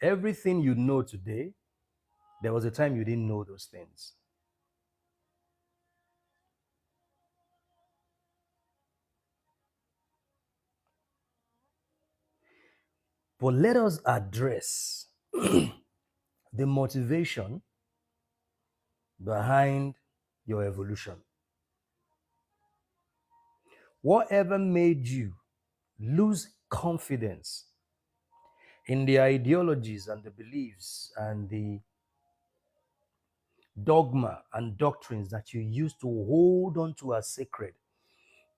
Everything you know today, there was a time you didn't know those things. But let us address the motivation behind your evolution. Whatever made you lose confidence in the ideologies and the beliefs and the dogma and doctrines that you used to hold on to as sacred,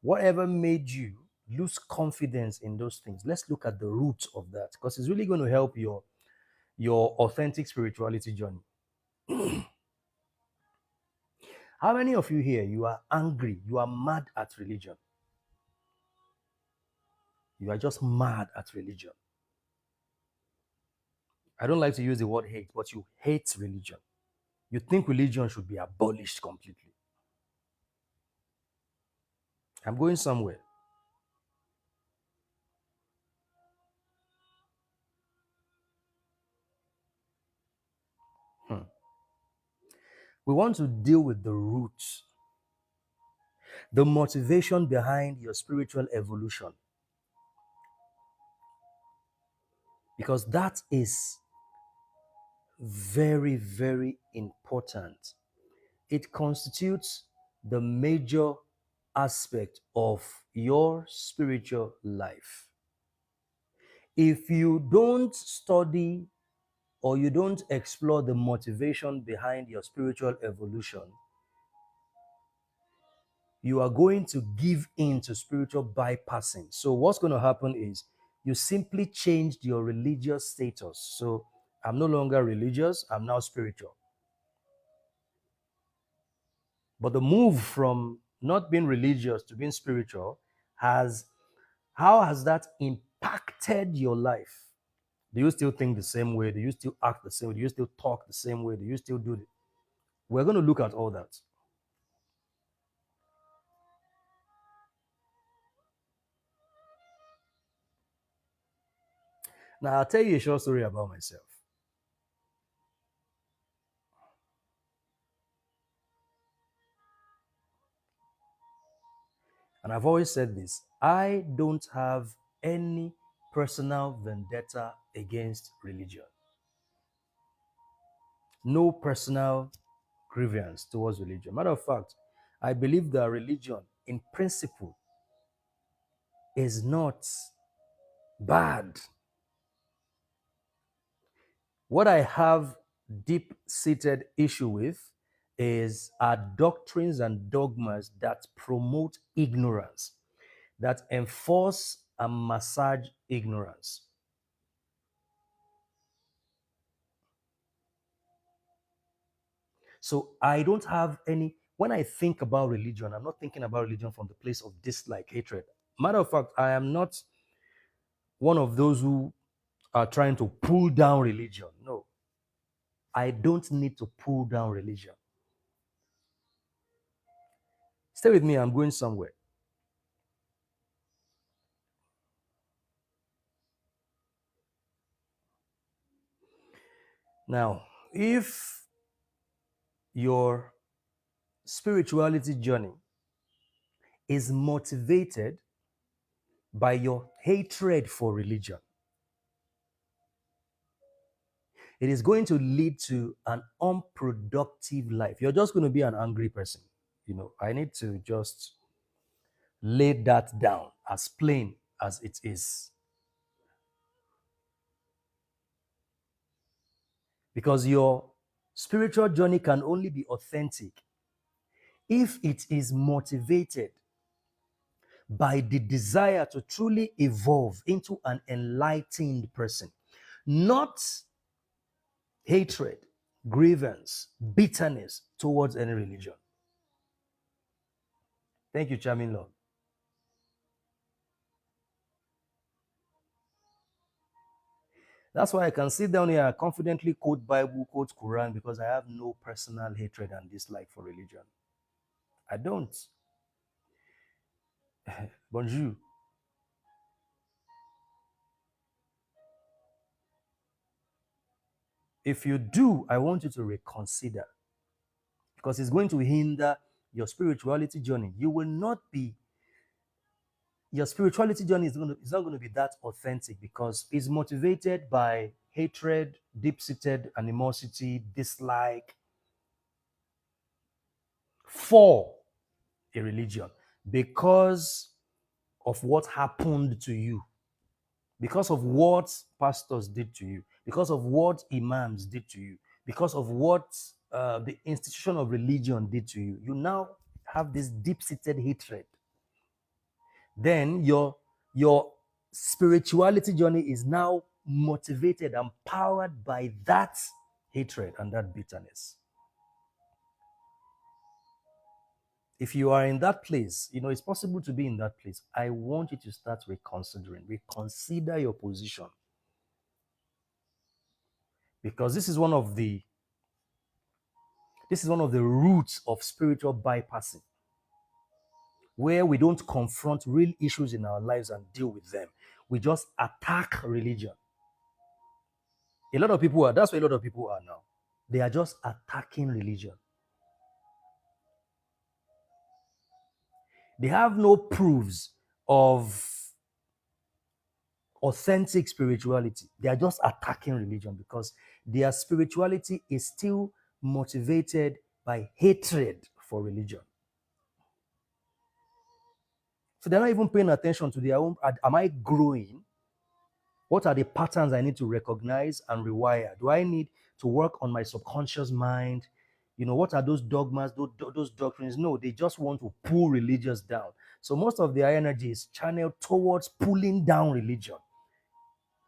whatever made you lose confidence in those things, let's look at the roots of that, because it's really going to help your authentic spirituality journey. How many of you here, you are angry, you are mad at religion? You are just mad at religion. I don't like to use the word hate, but you hate religion. You think religion should be abolished completely. I'm going somewhere. Hmm. We want to deal with the roots, the motivation behind your spiritual evolution, because that is very, very important. It constitutes the major aspect of your spiritual life. If you don't study or you don't explore the motivation behind your spiritual evolution, you are going to give in to spiritual bypassing. So what's going to happen is you simply changed your religious status. So I'm no longer religious, I'm now spiritual. But the move from not being religious to being spiritual has, how has that impacted your life? Do you still think the same way? Do you still act the same way? Do you still talk the same way? Do you still do it? We're going to look at all that. Now, I'll tell you a short story about myself. And I've always said this, I don't have any personal vendetta against religion. No personal grievance towards religion. Matter of fact, I believe that religion, in principle, is not bad. What I have deep-seated issue with is our doctrines and dogmas that promote ignorance, that enforce and massage ignorance. So I don't have any, when I think about religion, I'm not thinking about religion from the place of dislike, hatred. Matter of fact, I am not one of those who are trying to pull down religion. No, I don't need to pull down religion. Stay with me, I'm going somewhere. Now, if your spirituality journey is motivated by your hatred for religion, it is going to lead to an unproductive life. You're just going to be an angry person. I need to just lay that down as plain as it is. Because your spiritual journey can only be authentic if it is motivated by the desire to truly evolve into an enlightened person, not hatred, grievance, bitterness towards any religion. Thank you, charming Lord. That's why I can sit down here and confidently quote Bible, quote Quran, because I have no personal hatred and dislike for religion. I don't. Bonjour. If you do, I want you to reconsider because it's going to hinder your spirituality journey. You will not be, your spirituality journey is not going to be that authentic because it's motivated by hatred, deep-seated animosity, dislike for a religion because of what happened to you, because of what pastors did to you, because of what imams did to you, because of what the institution of religion did to you. You now have this deep-seated hatred. Then your spirituality journey is now motivated and powered by that hatred and that bitterness. If you are in that place, it's possible to be in that place. I want you to start reconsider your position, because this is one of the roots of spiritual bypassing, where we don't confront real issues in our lives and deal with them. We just attack religion. That's what a lot of people are now. They are just attacking religion. They have no proofs of authentic spirituality. They are just attacking religion because their spirituality is still motivated by hatred for religion. So they're not even paying attention to their own. Am I growing? What are the patterns I need to recognize and rewire? Do I need to work on my subconscious mind? What are those dogmas, those doctrines? No, they just want to pull religious down. So most of their energy is channeled towards pulling down religion,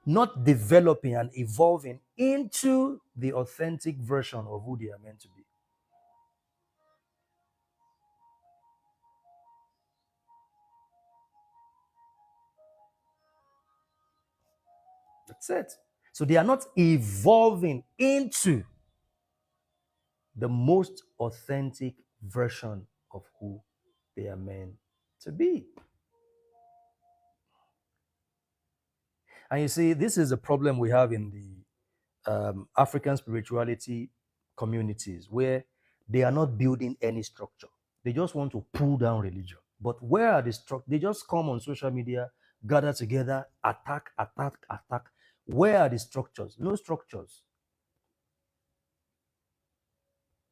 not developing and evolving into the authentic version of who they are meant to be. That's it. So they are not evolving into the most authentic version of who they are meant to be. And you see, this is a problem we have in the African spirituality communities where they are not building any structure. They just want to pull down religion. But where are the structures? They just come on social media, gather together, attack, attack, attack. Where are the structures? No structures.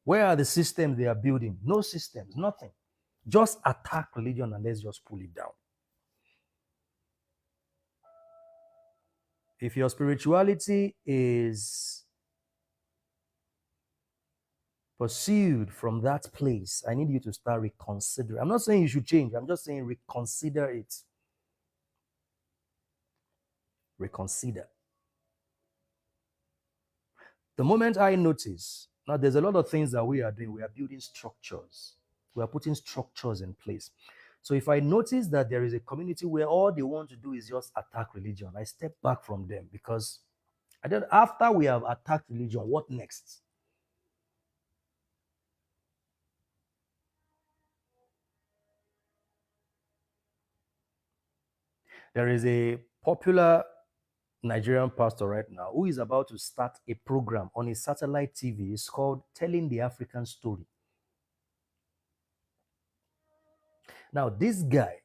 Where are the systems they are building? No systems, nothing. Just attack religion and let's just pull it down. If your spirituality is pursued from that place, I need you to start reconsidering. I'm not saying you should change, I'm just saying reconsider it. Reconsider. The moment I notice, now there's a lot of things that we are doing. We are building structures, we are putting structures in place. So if I notice that there is a community where all they want to do is just attack religion, I step back from them because after we have attacked religion, what next? There is a popular Nigerian pastor right now who is about to start a program on a satellite TV. It's called Telling the African Story. Now, this guy,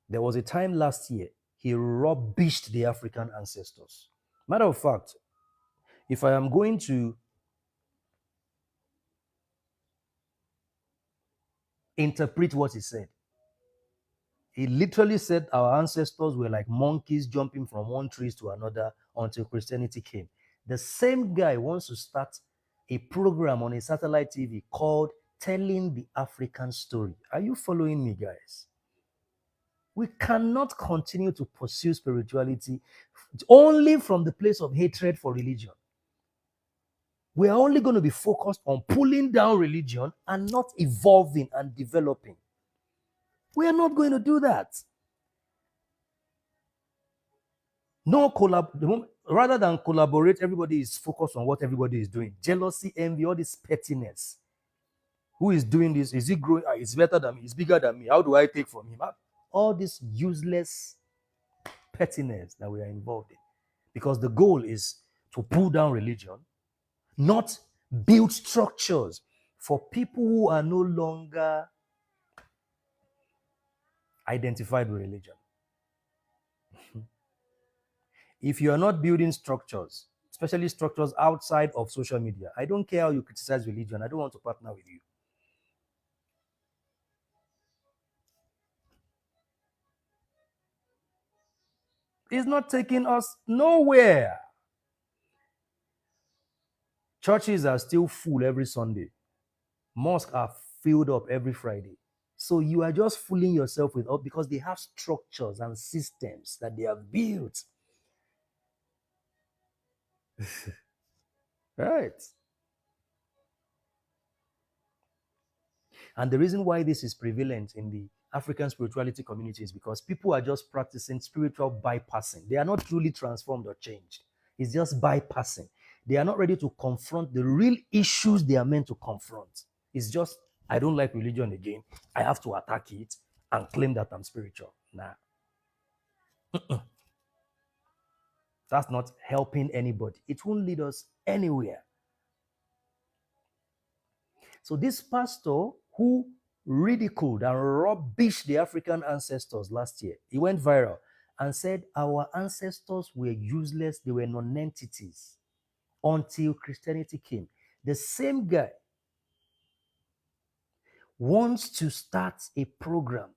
there was a time last year, he rubbished the African ancestors. Matter of fact, if I am going to interpret what he said, he literally said our ancestors were like monkeys jumping from one tree to another until Christianity came. The same guy wants to start a program on a satellite TV called Telling the African Story. Are you following me, guys? We cannot continue to pursue spirituality only from the place of hatred for religion. We are only going to be focused on pulling down religion and not evolving and developing. We are not going to do that. No rather than collaborate, everybody is focused on what everybody is doing. Jealousy, envy, all this pettiness. Who is doing this? Is he growing? He's better than me. He's bigger than me. How do I take from him? All this useless pettiness that we are involved in. Because the goal is to pull down religion not build structures for people who are no longer identified with religion. If you are not building structures, especially structures outside of social media, I don't care how you criticize religion, I don't want to partner with you. It's not taking us nowhere. Churches are still full every Sunday. Mosques are filled up every Friday. So you are just fooling yourself with all because they have structures and systems that they have built. Right. And the reason why this is prevalent in the African spirituality community is because people are just practicing spiritual bypassing. They are not truly transformed or changed. It's just bypassing. They are not ready to confront the real issues they are meant to confront. It's just, I don't like religion again. I have to attack it and claim that I'm spiritual. Nah, that's not helping anybody. It won't lead us anywhere. So this pastor who ridiculed and rubbished the African ancestors last year, he went viral and said our ancestors were useless, they were non-entities until Christianity came. The same guy wants to start a program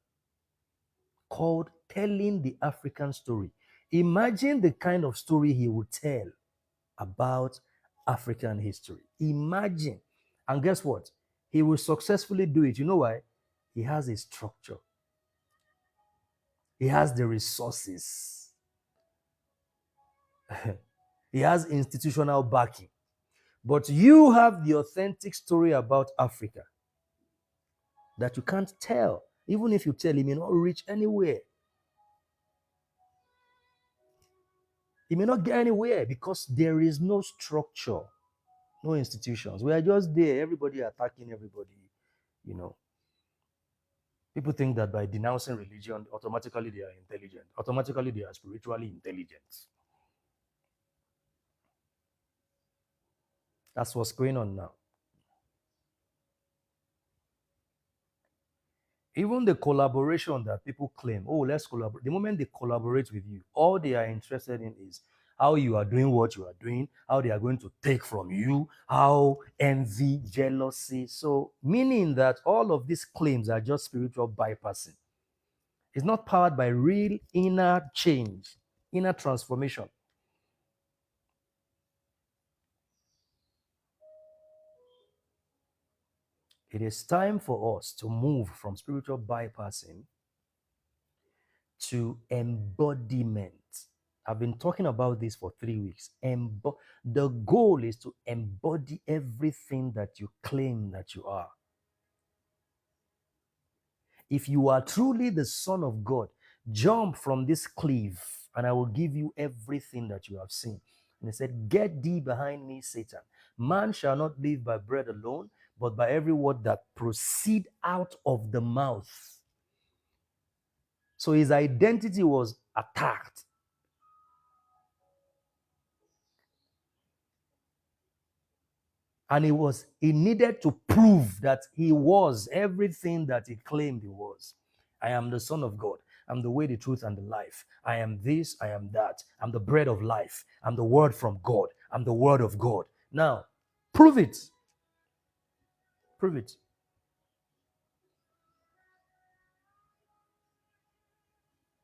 called Telling the African Story. Imagine the kind of story he would tell about African history. Imagine. And guess what? He will successfully do it. You know why? He has a structure, he has the resources, he has institutional backing. But you have the authentic story about Africa that you can't tell. Even if you tell, it may not reach anywhere. It may not get anywhere because there is no structure, no institutions. We are just there, everybody attacking everybody, you know. People think that by denouncing religion, automatically they are intelligent. Automatically they are spiritually intelligent. That's what's going on now. Even the collaboration that people claim, oh, let's collaborate. The moment they collaborate with you, all they are interested in is how you are doing what you are doing, how they are going to take from you, how envy, jealousy. So, meaning that all of these claims are just spiritual bypassing. It's not powered by real inner change, inner transformation. It is time for us to move from spiritual bypassing to embodiment. I've been talking about this for 3 weeks. The goal is to embody everything that you claim that you are. If you are truly the Son of God, jump from this cliff and I will give you everything that you have seen. And he said, get thee behind me, Satan. Man shall not live by bread alone, but by every word that proceed out of the mouth. So his identity was attacked. And he needed to prove that he was everything that he claimed he was. I am the Son of God. I'm the way, the truth, and the life. I am this, I am that. I'm the bread of life. I'm the word from God. I'm the word of God. Now, prove it. Prove it.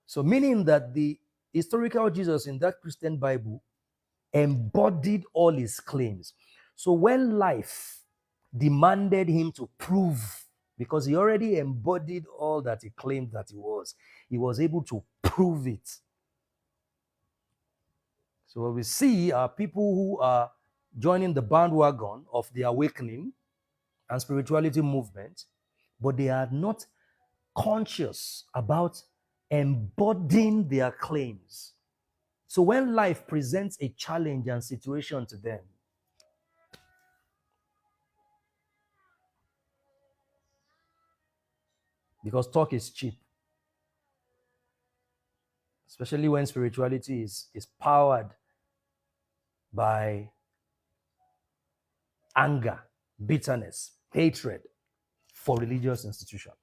So, meaning that the historical Jesus in that Christian Bible embodied all his claims. So, when life demanded him to prove, because he already embodied all that he claimed that he was able to prove it. So, what we see are people who are joining the bandwagon of the awakening and spirituality movement, but they are not conscious about embodying their claims. So when life presents a challenge and situation to them, because talk is cheap, especially when spirituality is powered by anger, bitterness, hatred for religious institution.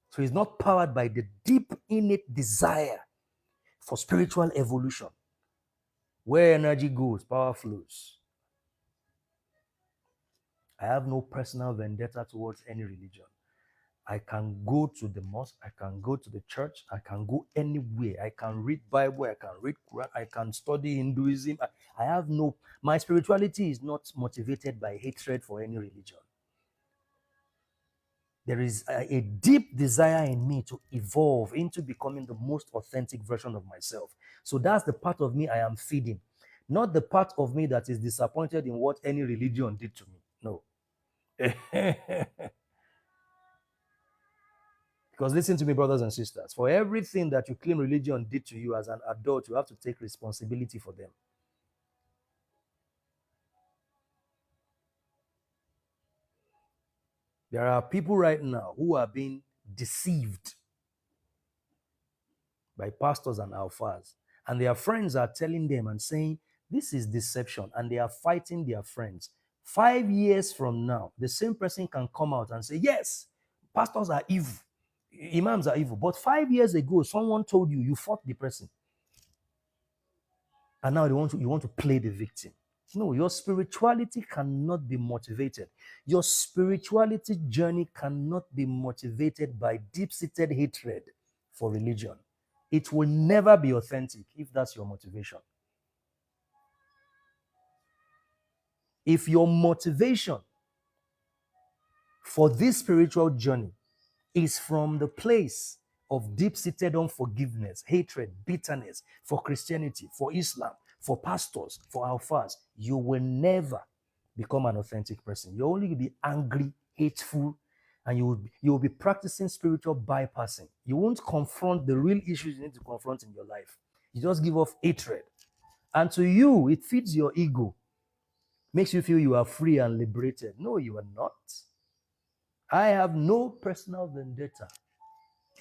So it's not powered by the deep innate desire for spiritual evolution. Where energy goes, power flows. I have no personal vendetta towards any religion. I can go to the mosque, I can go to the church, I can go anywhere. I can read Bible, I can read Quran, I can study Hinduism. I have no, my spirituality is not motivated by hatred for any religion. There is a deep desire in me to evolve into becoming the most authentic version of myself. So that's the part of me I am feeding, not the part of me that is disappointed in what any religion did to me. No. Because listen to me, brothers and sisters, for everything that you claim religion did to you as an adult, you have to take responsibility for them. There are people right now who are being deceived by pastors and alphas, and their friends are telling them and saying, this is deception, and they are fighting their friends. 5 years from now, the same person can come out and say, yes, pastors are evil, imams are evil. But 5 years ago, someone told you, you fought the person. And now you want to play the victim. No, your spirituality cannot be motivated. Your spirituality journey cannot be motivated by deep-seated hatred for religion. It will never be authentic if that's your motivation. If your motivation for this spiritual journey is from the place of deep-seated unforgiveness, hatred, bitterness for Christianity, for Islam, for pastors, for alphas, you will never become an authentic person. You'll only be angry, hateful, and you will be practicing spiritual bypassing. You won't confront the real issues you need to confront in your life. You just give off hatred. And to you, it feeds your ego, makes you feel you are free and liberated. No, you are not. I have no personal vendetta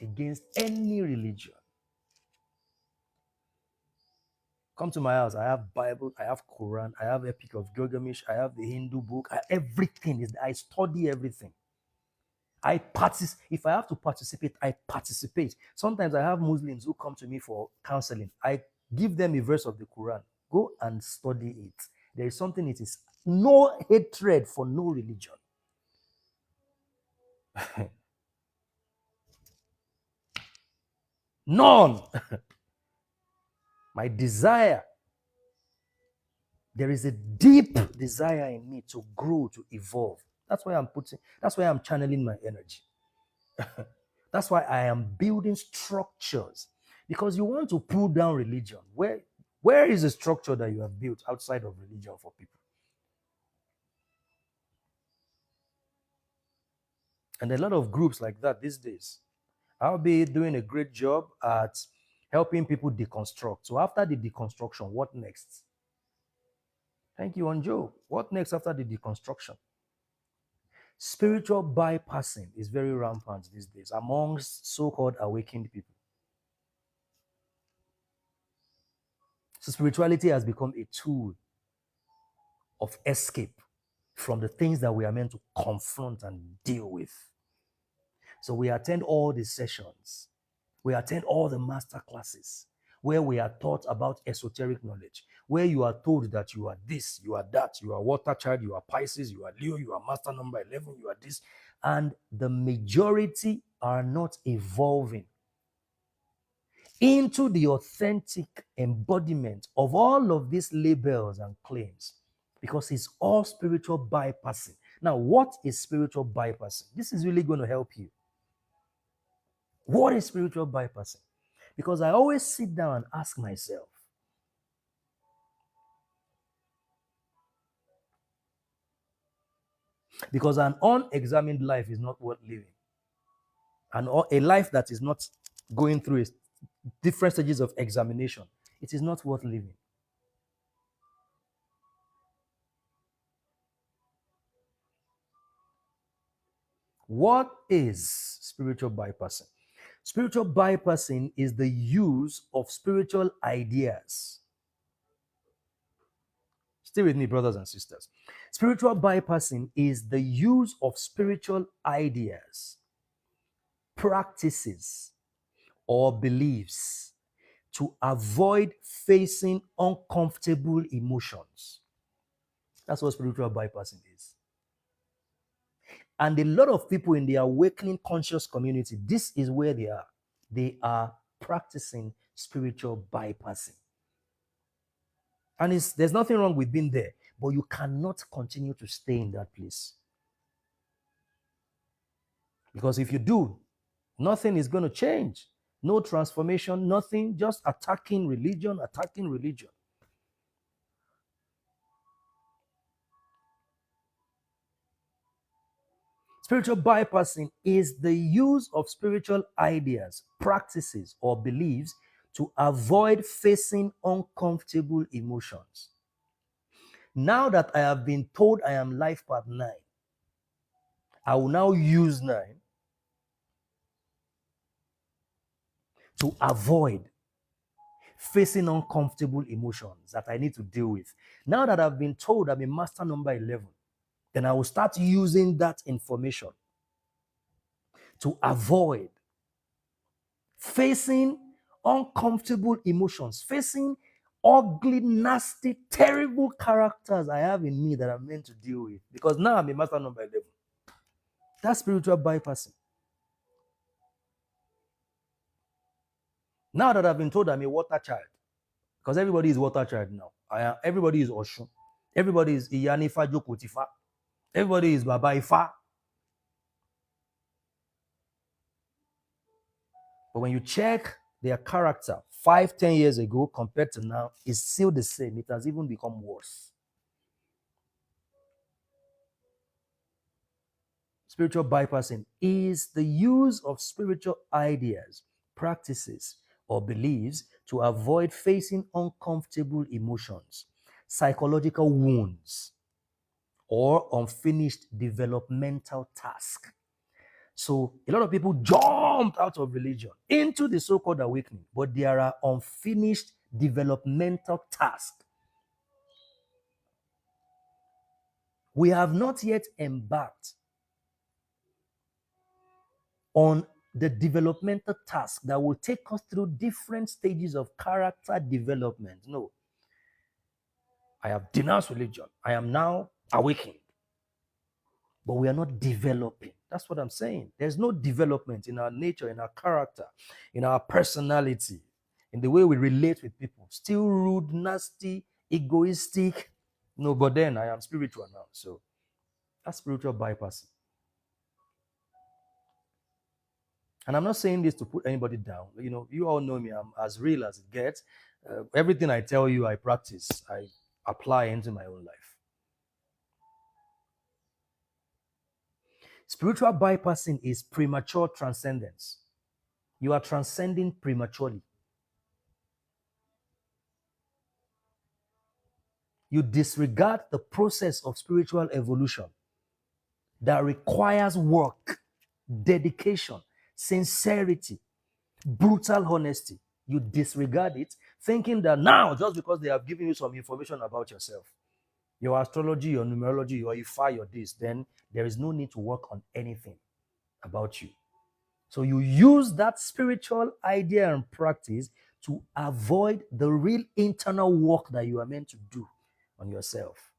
against any religion. Come to my house. I have Bible, I have Quran, I have Epic of Gilgamesh, I have the Hindu book. Everything is. I study everything. If I have to participate, I participate. Sometimes I have Muslims who come to me for counseling. I give them a verse of the Quran. Go and study it. There is something. It is no hatred for no religion. None. My desire, there is a deep desire in me to grow, to evolve. That's why I'm channeling my energy. That's why I am building structures. Because you want to pull down religion. Where is the structure that you have built outside of religion for people? And a lot of groups like that these days. I'll be doing a great job at helping people deconstruct. So after the deconstruction, what next? Thank you, Anjo. What next after the deconstruction? Spiritual bypassing is very rampant these days amongst so-called awakened people. So spirituality has become a tool of escape from the things that we are meant to confront and deal with. So we attend all the sessions. We attend all the master classes where we are taught about esoteric knowledge, where you are told that you are this, you are that, you are water child, you are Pisces, you are Leo, you are master number 11, you are this. And the majority are not evolving into the authentic embodiment of all of these labels and claims, because it's all spiritual bypassing. Now, what is spiritual bypassing? This is really going to help you. What is spiritual bypassing? Because I always sit down and ask myself, because an unexamined life is not worth living. And a life that is not going through different stages of examination, it is not worth living. What is spiritual bypassing? Spiritual bypassing is the use of spiritual ideas Stay with me, brothers and sisters. Spiritual bypassing is the use of spiritual ideas, practices, or beliefs to avoid facing uncomfortable emotions. That's what spiritual bypassing is. And a lot of people in the awakening conscious community, this is where they are. They are practicing spiritual bypassing. And there's nothing wrong with being there, but you cannot continue to stay in that place. Because if you do, nothing is going to change. No transformation, nothing, just attacking religion, attacking religion. Spiritual bypassing is the use of spiritual ideas, practices, or beliefs to avoid facing uncomfortable emotions. Now that I have been told I am life path 9, I will now use 9 to avoid facing uncomfortable emotions that I need to deal with. Now that I've been told I'm a master number 11, then I will start using that information to avoid facing uncomfortable emotions, facing ugly, nasty, terrible characters I have in me that I'm meant to deal with. Because now I'm a master number 11. That's spiritual bypassing. Now that I've been told I'm a water child, because everybody is water child now. Everybody is Oshun. Everybody is Iyanifa Jokotifa. Everybody is Baba Ifa. But when you check their character 5, 10 years ago compared to now, it's still the same. It has even become worse. Spiritual bypassing is the use of spiritual ideas, practices, or beliefs to avoid facing uncomfortable emotions, psychological wounds, or unfinished developmental tasks. So a lot of people jumped out of religion into the so-called awakening, but there are unfinished developmental tasks. We have not yet embarked on the developmental task that will take us through different stages of character development. No, I have denounced religion. I am now awakened. But we are not developing. That's what I'm saying. There's no development in our nature, in our character, in our personality, in the way we relate with people. Still rude, nasty, egoistic. No, but then I am spiritual now. So that's spiritual bypassing. And I'm not saying this to put anybody down. You know, you all know me. I'm as real as it gets. Everything I tell you, I practice. I apply into my own life. Spiritual bypassing is premature transcendence. You are transcending prematurely. You disregard the process of spiritual evolution that requires work, dedication, sincerity, brutal honesty. You disregard it, thinking that now, just because they have given you some information about yourself, your astrology, your numerology, your Ifa, your this, then there is no need to work on anything about you. So you use that spiritual idea and practice to avoid the real internal work that you are meant to do on yourself.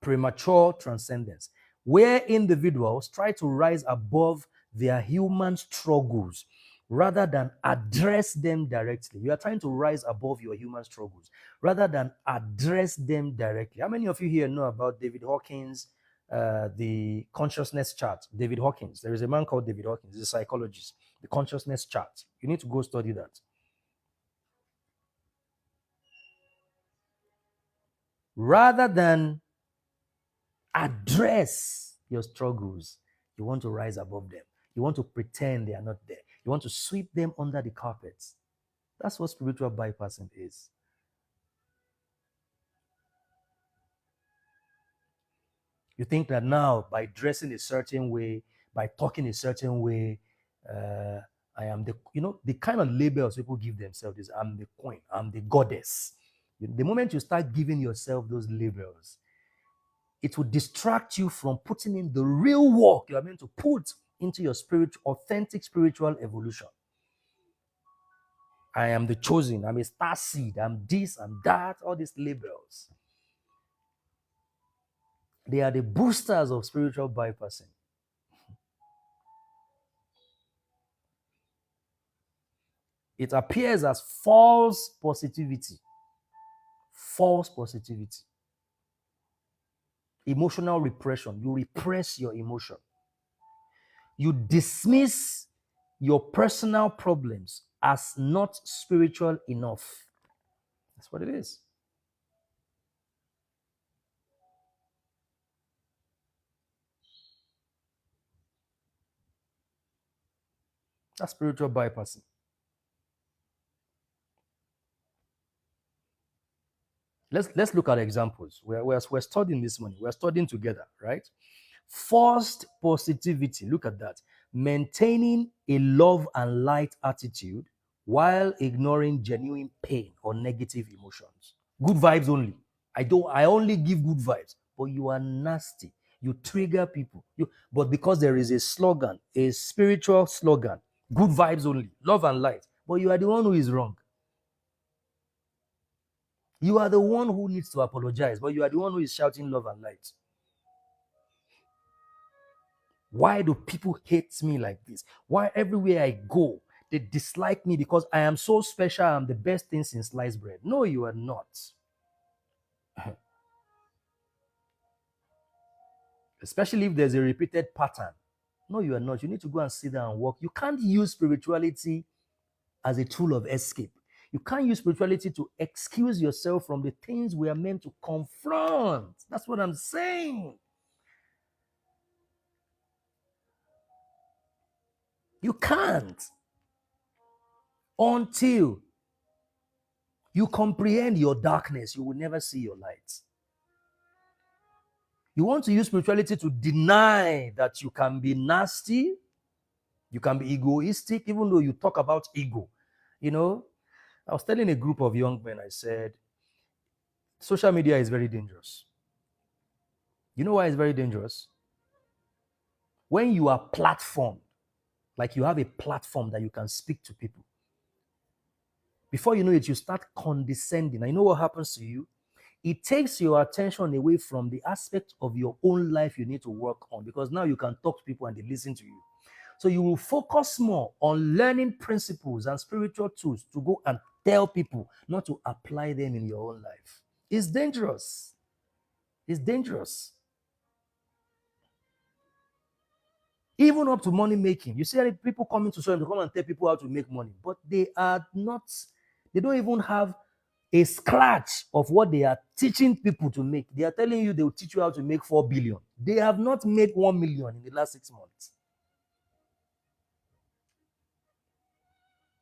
Premature transcendence, where individuals try to rise above their human struggles rather than address them directly. You are trying to rise above your human struggles rather than address them directly. How many of you here know about David Hawkins, the consciousness chart? David Hawkins. There is a man called David Hawkins. He's a psychologist. The consciousness chart. You need to go study that. Rather than address your struggles, you want to rise above them. You want to pretend they are not there. You want to sweep them under the carpets. That's what spiritual bypassing is. You think that now, by dressing a certain way, by talking a certain way, I am the, the kind of labels people give themselves is I'm the queen, I'm the goddess. The moment you start giving yourself those labels, it will distract you from putting in the real work you are meant to put into your authentic spiritual evolution. I am the chosen, I'm a star seed, I'm this, I'm that, all these labels. They are the boosters of spiritual bypassing. It appears as false positivity. False positivity. Emotional repression. You repress your emotion. You dismiss your personal problems as not spiritual enough. That's what it is. That's spiritual bypassing. Let's look at examples. We're studying this morning. We're studying together, right? Forced positivity. Look at that. Maintaining a love and light attitude while ignoring genuine pain or negative emotions. Good vibes only. I only give good vibes, but you are nasty. You trigger people. But because there is a slogan, a spiritual slogan, good vibes only, love and light, but you are the one who is wrong. You are the one who needs to apologize, but you are the one who is shouting love and light. Why do people hate me like this? Why everywhere I go, they dislike me because I am so special, I'm the best thing since sliced bread? No, you are not. Especially if there's a repeated pattern. No, you are not. You need to go and sit down and work. You can't use spirituality as a tool of escape. You can't use spirituality to excuse yourself from the things we are meant to confront. That's what I'm saying. You can't until you comprehend your darkness. You will never see your light. You want to use spirituality to deny that you can be nasty, you can be egoistic, even though you talk about ego. You know, I was telling a group of young men, I said, social media is very dangerous. You know why it's very dangerous? When you are platformed, like you have a platform that you can speak to people, before you know it, you start condescending. I know what happens to you. It takes your attention away from the aspect of your own life you need to work on, because now you can talk to people and they listen to you. So you will focus more on learning principles and spiritual tools to go and tell people, not to apply them in your own life. It's dangerous. It's dangerous. Even up to money making. You see people coming to show them to come and tell people how to make money, but they are not, they don't even have a scratch of what they are teaching people to make. They are telling you they will teach you how to make 4 billion. They have not made 1 million in the last 6 months.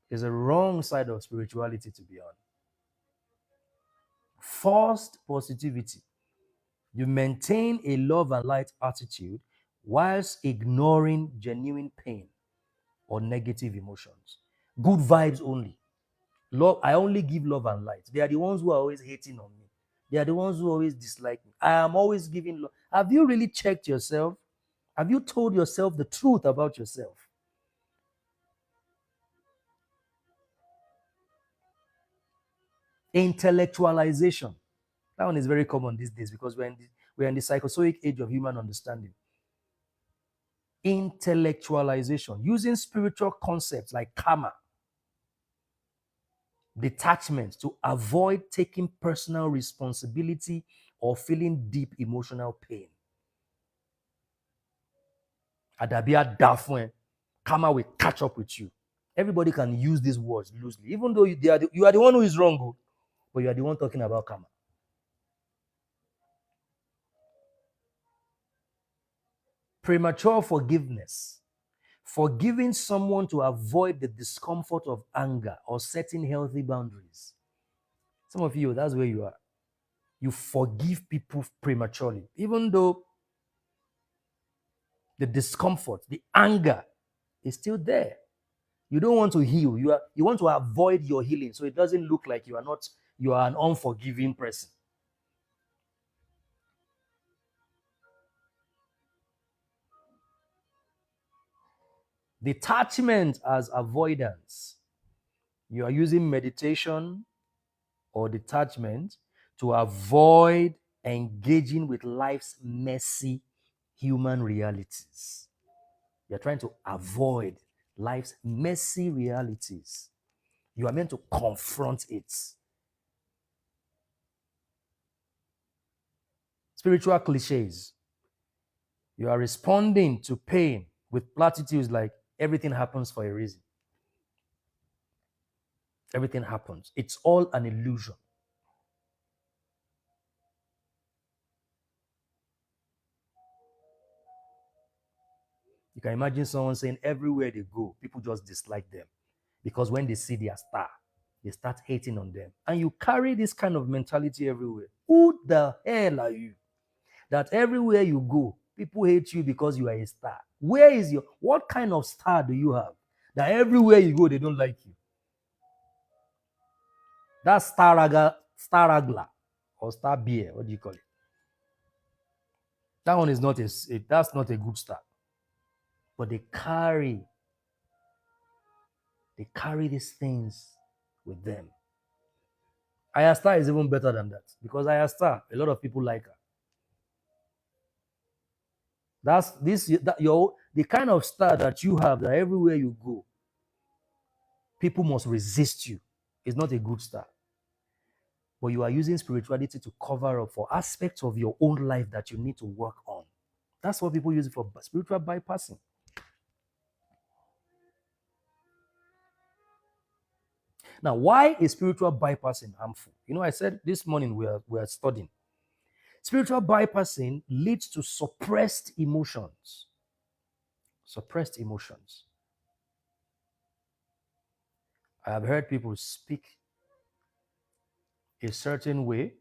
There's a wrong side of spirituality to be on. Forced positivity. You maintain a love and light attitude whilst ignoring genuine pain or negative emotions. Good vibes only. Love, I only give love and light. They are the ones who are always hating on me. They are the ones who always dislike me. I am always giving love. Have you really checked yourself? Have you told yourself the truth about yourself? Intellectualization. That one is very common these days because we're in the psychozoic age of human understanding. Intellectualization, using spiritual concepts like karma, detachment to avoid taking personal responsibility or feeling deep emotional pain. Adabia dafuen, karma will catch up with you. Everybody can use these words loosely, even though you are the one who is wrong, but you are the one talking about karma. Premature forgiveness. Forgiving someone to avoid the discomfort of anger or setting healthy boundaries. Some of you, that's where you are. You forgive people prematurely, even though the discomfort, the anger is still there. You don't want to heal. You want to avoid your healing so it doesn't look like you are an unforgiving person. Detachment as avoidance. You are using meditation or detachment to avoid engaging with life's messy human realities. You're trying to avoid life's messy realities. You are meant to confront it. Spiritual cliches. You are responding to pain with platitudes like everything happens for a reason. Everything happens. It's all an illusion. You can imagine someone saying everywhere they go, people just dislike them because when they see their star, they start hating on them. And you carry this kind of mentality everywhere. Who the hell are you? That everywhere you go, people hate you because you are a star. What kind of star do you have? That everywhere you go, they don't like you. That's star agla or star beer. What do you call it? That one is not that's not a good star. But they carry these things with them. Ayasta is even better than that because Ayasta, a lot of people like her. That's the kind of star that you have that everywhere you go, people must resist you. It's not a good star. But you are using spirituality to cover up for aspects of your own life that you need to work on. That's what people use it for, spiritual bypassing. Now, why is spiritual bypassing harmful? I said this morning we are studying. Spiritual bypassing leads to suppressed emotions. Suppressed emotions. I have heard people speak a certain way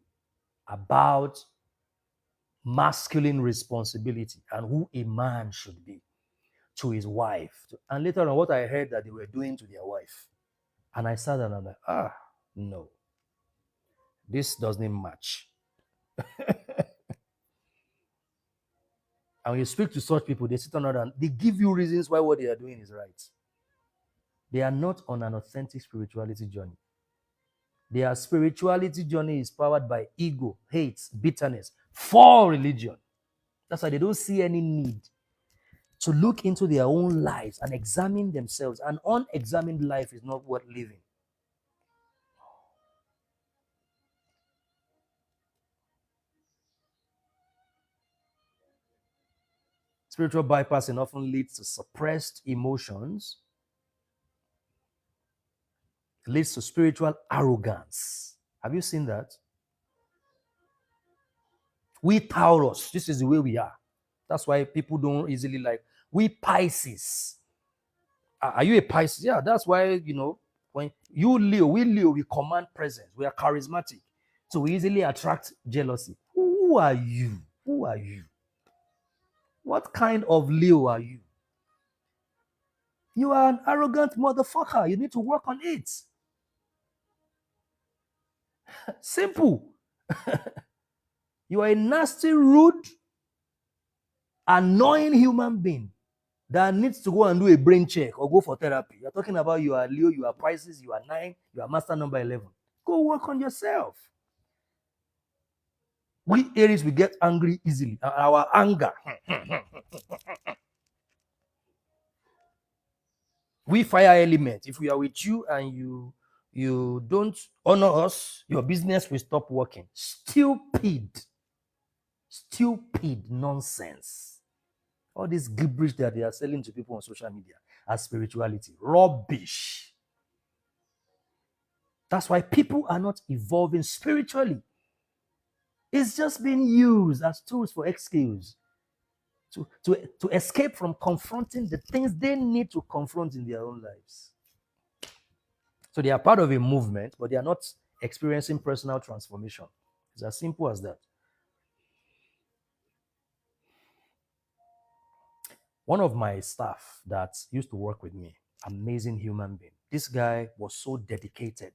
about masculine responsibility and who a man should be to his wife. And later on, what I heard that they were doing to their wife. And I sat down and I'm like, no, this doesn't match. And when you speak to such people, they sit on and they give you reasons why what they are doing is right. They are not on an authentic spirituality journey. Their spirituality journey is powered by ego, hate, bitterness, for religion. That's why they don't see any need to look into their own lives and examine themselves. An unexamined life is not worth living. Spiritual bypassing often leads to suppressed emotions, it leads to spiritual arrogance. Have you seen that? We Taurus, this is the way we are. That's why people don't easily like. We Pisces. Are you a Pisces? Yeah, that's why, when you Leo, we command presence. We are charismatic. So we easily attract jealousy. Who are you? Who are you? What kind of Leo are you? You are an arrogant motherfucker. You need to work on it. Simple. You are a nasty, rude, annoying human being that needs to go and do a brain check or go for therapy. You're talking about you are Leo, you are Pisces, you are 9, you are master number 11. Go work on yourself. We Aries, we get angry easily. Our anger. We fire element. If we are with you and you don't honor us, your business will stop working. Stupid nonsense. All this gibberish that they are selling to people on social media as spirituality. Rubbish. That's why people are not evolving spiritually. It's just being used as tools for excuse to escape from confronting the things they need to confront in their own lives. So they are part of a movement, but they are not experiencing personal transformation. It's as simple as that. One of my staff that used to work with me, Amazing human being. This guy was so dedicated.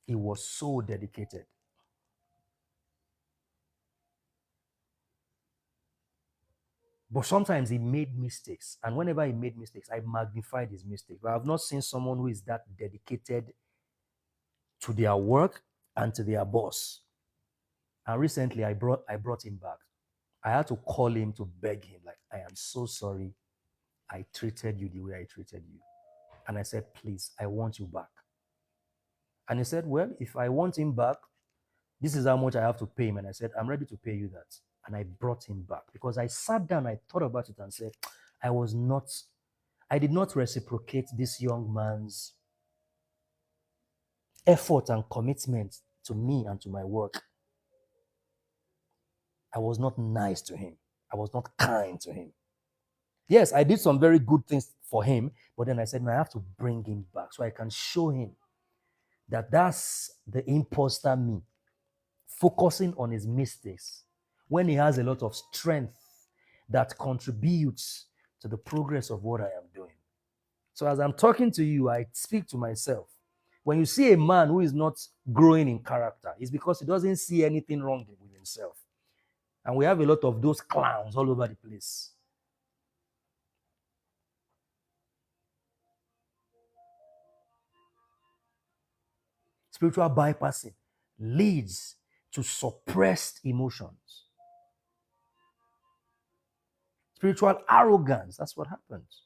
He was so dedicated. But sometimes he made mistakes. And whenever he made mistakes, I magnified his mistakes. But I've not seen someone who is that dedicated to their work and to their boss. And recently I brought him back. I had to call him to beg him, like, I am so sorry I treated you the way I treated you. And I said, please, I want you back. And he said, well, if I want him back, this is how much I have to pay him. And I said, I'm ready to pay you that. And I brought him back because I sat down, I thought about it and said, I was not, I did not reciprocate this young man's effort and commitment to me and to my work. I was not nice to him. I was not kind to him. Yes, I did some very good things for him, but then I said, no, I have to bring him back so I can show him that that's the imposter me, focusing on his mistakes when he has a lot of strength that contributes to the progress of what I am doing. So as I'm talking to you, I speak to myself. When you see a man who is not growing in character, it's because he doesn't see anything wrong with himself. And we have a lot of those clowns all over the place. Spiritual bypassing leads to suppressed emotions. Spiritual arrogance, that's what happens.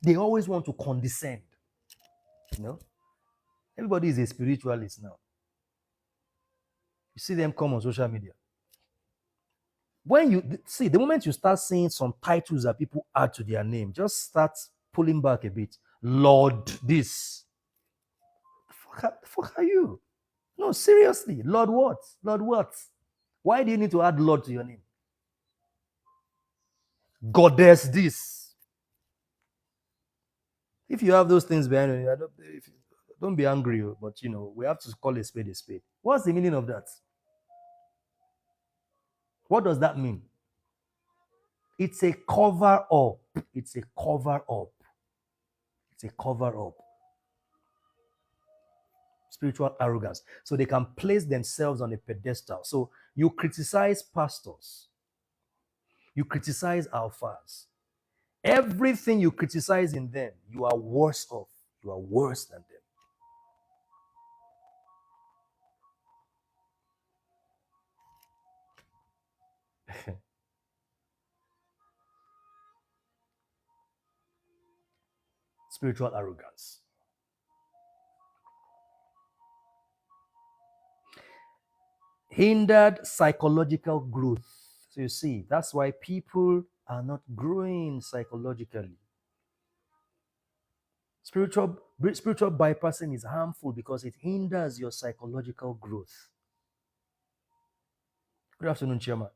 They always want to condescend. You know, everybody is a spiritualist now. You see them come on social media. When you see the moment you start seeing some titles that people add to their name, just start pulling back a bit. Lord, this. The fuck are you? No, seriously. Lord, what? Lord, what? Why do you need to add Lord to your name? Goddess, this. If you have those things behind you, don't be angry, but we have to call a spade a spade. What's the meaning of that? What does that mean? It's a cover up. It's a cover up. It's a cover up. Spiritual arrogance. So they can place themselves on a pedestal. So you criticize pastors, you criticize alphas. Everything you criticize in them, you are worse off. You are worse than them. Spiritual arrogance. Hindered psychological growth. So you see, that's why people are not growing psychologically. Spiritual bypassing is harmful because it hinders your psychological growth. Good afternoon, Chairman.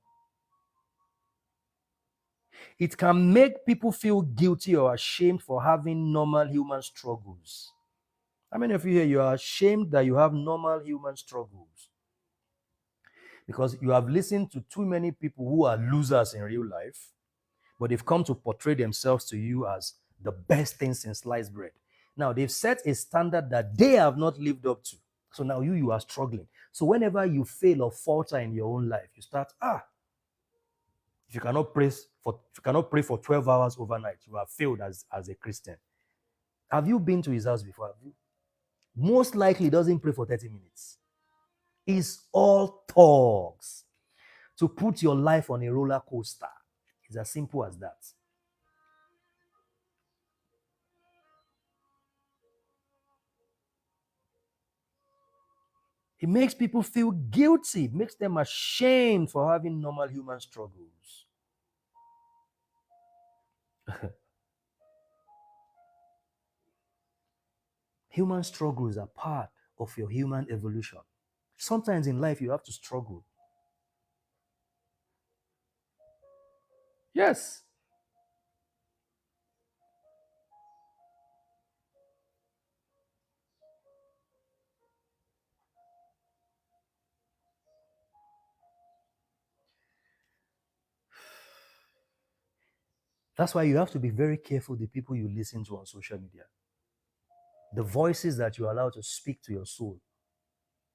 It can make people feel guilty or ashamed for having normal human struggles. How many of you here, you are ashamed that you have normal human struggles? Because you have listened to too many people who are losers in real life, but they've come to portray themselves to you as the best thing since sliced bread. Now, they've set a standard that they have not lived up to. So now you are struggling. So whenever you fail or falter in your own life, you start, if you cannot pray for 12 hours overnight, you have failed as a Christian. Have you been to his house before? Have you? Most likely doesn't pray for 30 minutes. It's all talks to put your life on a roller coaster. It's as simple as that. It makes people feel guilty, it makes them ashamed for having normal human struggles. Human struggles are part of your human evolution. Sometimes in life, you have to struggle. Yes. That's why you have to be very careful the people you listen to on social media, the voices that you allow to speak to your soul.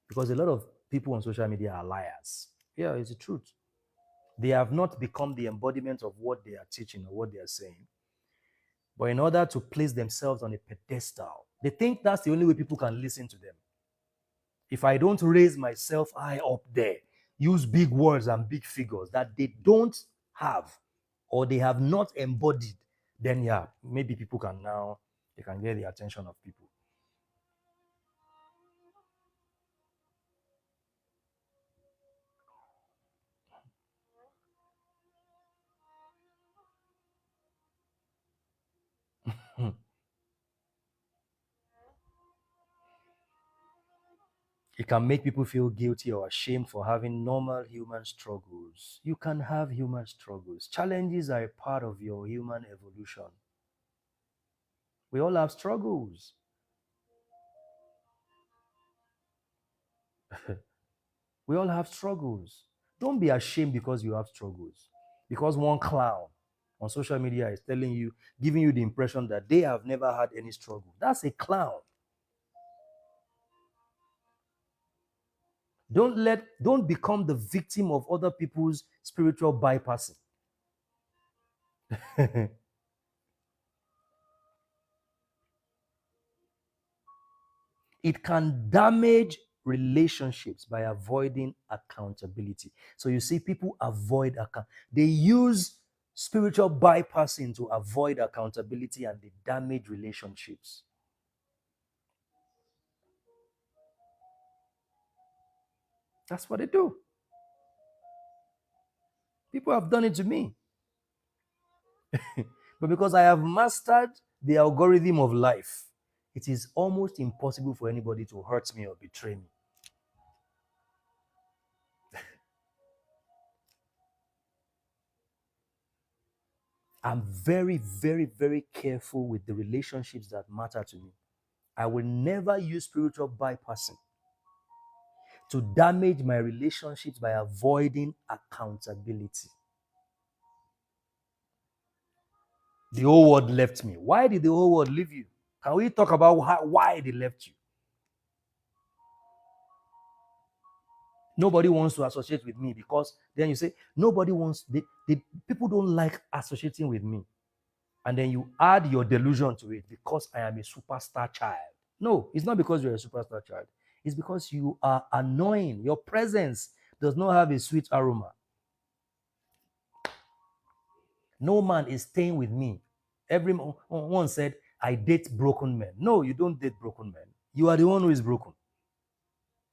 Because a lot of people on social media are liars. Yeah, it's the truth. They have not become the embodiment of what they are teaching or what they are saying. But in order to place themselves on a pedestal, they think that's the only way people can listen to them. If I don't raise myself high up there, use big words and big figures that they don't have or they have not embodied, then yeah, maybe people can now, they can get the attention of people. Hmm. It can make people feel guilty or ashamed for having normal human struggles. You can have human struggles. Challenges are a part of your human evolution. We all have struggles. We all have struggles. Don't be ashamed because you have struggles. Because one clown on social media is telling you, giving you the impression that they have never had any struggle. That's a clown. Don't become the victim of other people's spiritual bypassing. It can damage relationships by avoiding accountability. So you see, people avoid account. They use spiritual bypassing to avoid accountability and they damage relationships. That's what they do. People have done it to me. But because I have mastered the algorithm of life, it is almost impossible for anybody to hurt me or betray me. I'm very, very, very careful with the relationships that matter to me. I will never use spiritual bypassing to damage my relationships by avoiding accountability. The whole world left me. Why did the whole world leave you? Can we talk about why they left you? Nobody wants to associate with me because then you say, nobody wants, people don't like associating with me. And then you add your delusion to it because I am a superstar child. No, it's not because you're a superstar child. It's because you are annoying. Your presence does not have a sweet aroma. No man is staying with me. Everyone said, I date broken men. No, you don't date broken men. You are the one who is broken.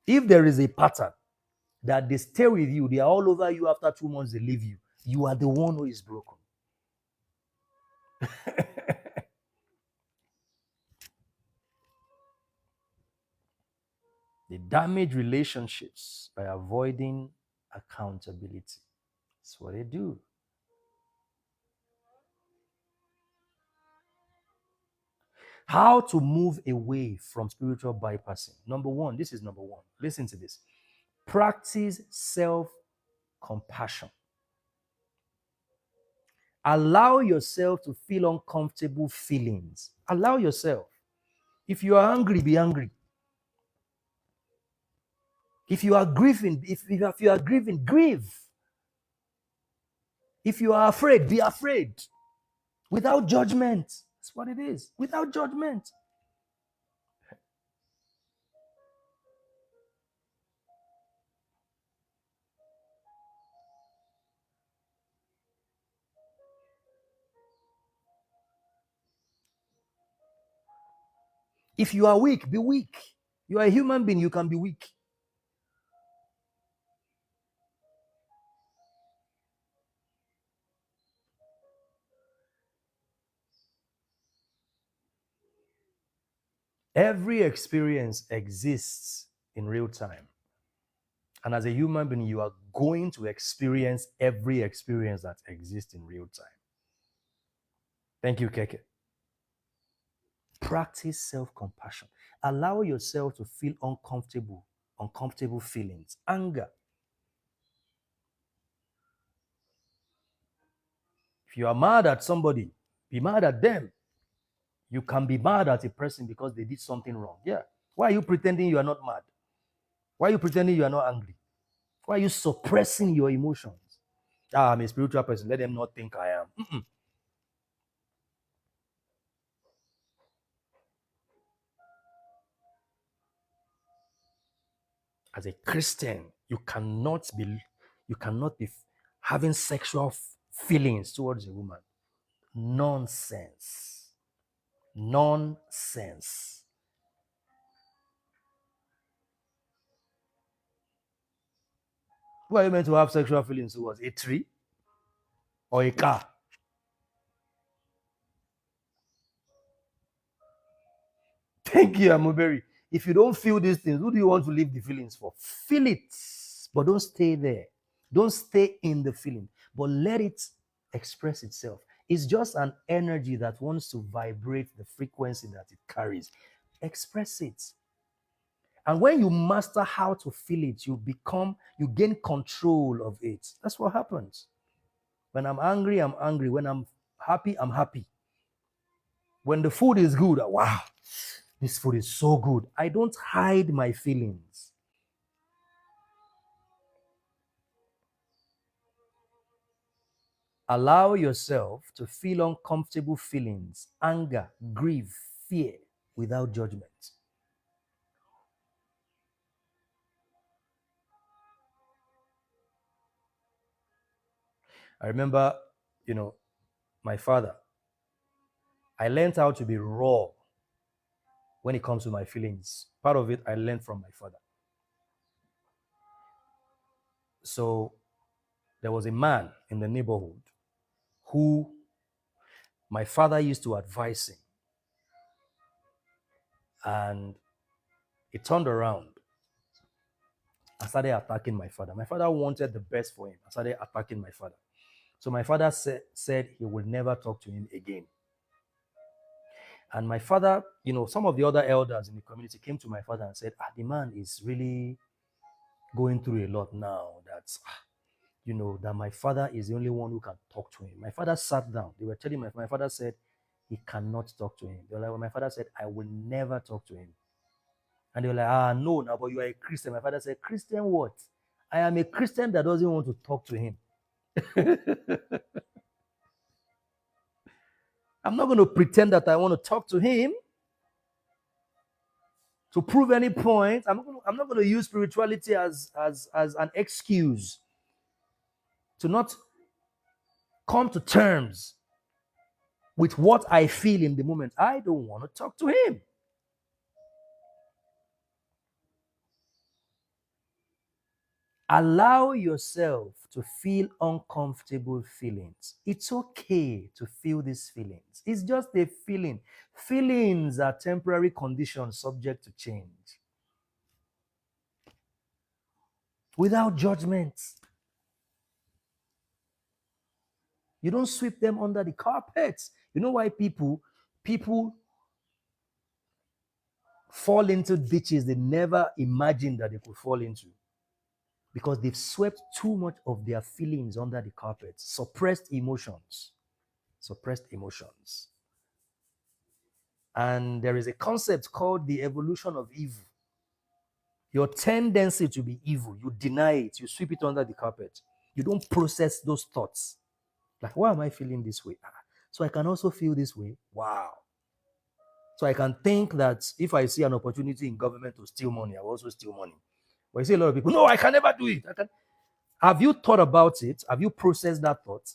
If there is a pattern that they stay with you, they are all over you after 2 months, they leave you. You are the one who is broken. They damage relationships by avoiding accountability. That's what they do. How to move away from spiritual bypassing. Number one, this is number one. Listen to this. Practice self compassion. Allow yourself to feel uncomfortable feelings. Allow yourself. If you are angry, be angry. If you are grieving, if you are grieving, grieve. If you are afraid, be afraid. Without judgment. That's what it is. Without judgment. If you are weak, be weak. You are a human being, you can be weak. Every experience exists in real time. And as a human being, you are going to experience every experience that exists in real time. Thank you, Keke. Practice self compassion. Allow yourself to feel uncomfortable feelings, anger. If you are mad at somebody, be mad at them. You can be mad at a person because they did something wrong. Yeah. Why are you pretending you are not mad? Why are you pretending you are not angry? Why are you suppressing your emotions? I'm a spiritual person. Let them not think I am. Mm-mm. As a Christian, you cannot be having sexual feelings towards a woman. Nonsense. Nonsense. Who are you meant to have sexual feelings towards? A tree or a car? Thank you, Amuberi. If you don't feel these things, who do you want to leave the feelings for? Feel it, but don't stay there. Don't stay in the feeling, but let it express itself. It's just an energy that wants to vibrate the frequency that it carries. Express it. And when you master how to feel it, you gain control of it. That's what happens. When I'm angry, I'm angry. When I'm happy, I'm happy. When the food is good, wow, this food is so good. I don't hide my feelings. Allow yourself to feel uncomfortable feelings, anger, grief, fear, without judgment. I remember, you know, my father, I learned how to be raw when it comes to my feelings. Part of it I learned from my father. So there was a man in the neighborhood who my father used to advise him. And he turned around and started attacking my father. My father wanted the best for him and started attacking my father. So my father said he will never talk to him again. And my father, some of the other elders in the community came to my father and said, the man is really going through a lot now. That my father is the only one who can talk to him. My father sat down. They were telling my father said he cannot talk to him. They were like, my father said, I will never talk to him. And they were like, no, but you are a Christian. My father said, Christian what? I am a Christian that doesn't want to talk to him. I'm not going to pretend that I want to talk to him to prove any point. I'm not going to use spirituality as an excuse to not come to terms with what I feel in the moment. I don't want to talk to him. Allow yourself to feel uncomfortable feelings. It's okay to feel these feelings. It's just a feeling. Feelings are temporary conditions subject to change. Without judgment. You don't sweep them under the carpet. You know why people fall into ditches they never imagined that they could fall into? Because they've swept too much of their feelings under the carpet. Suppressed emotions. Suppressed emotions. And there is a concept called the evolution of evil. Your tendency to be evil, you deny it, you sweep it under the carpet. You don't process those thoughts. Like, why am I feeling this way? So I can also feel this way. Wow. So I can think that if I see an opportunity in government to steal money, I will also steal money. But you see a lot of people, no, I can never do it. Have you thought about it? Have you processed that thought?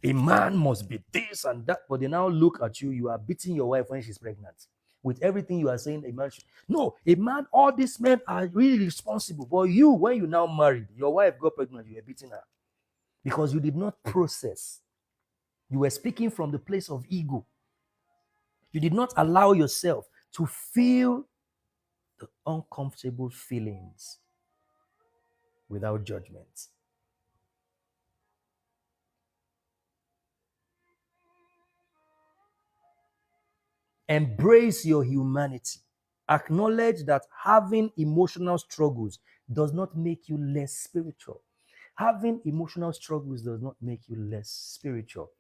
A man must be this and that, but they now look at you. You are beating your wife when she's pregnant. With everything you are saying, a man, all these men are really responsible. But you, when you now married, your wife got pregnant, you were beating her because you did not process. You were speaking from the place of ego. You did not allow yourself to feel the uncomfortable feelings without judgment. Embrace your humanity. Acknowledge that having emotional struggles does not make you less spiritual. Having emotional struggles does not make you less spiritual.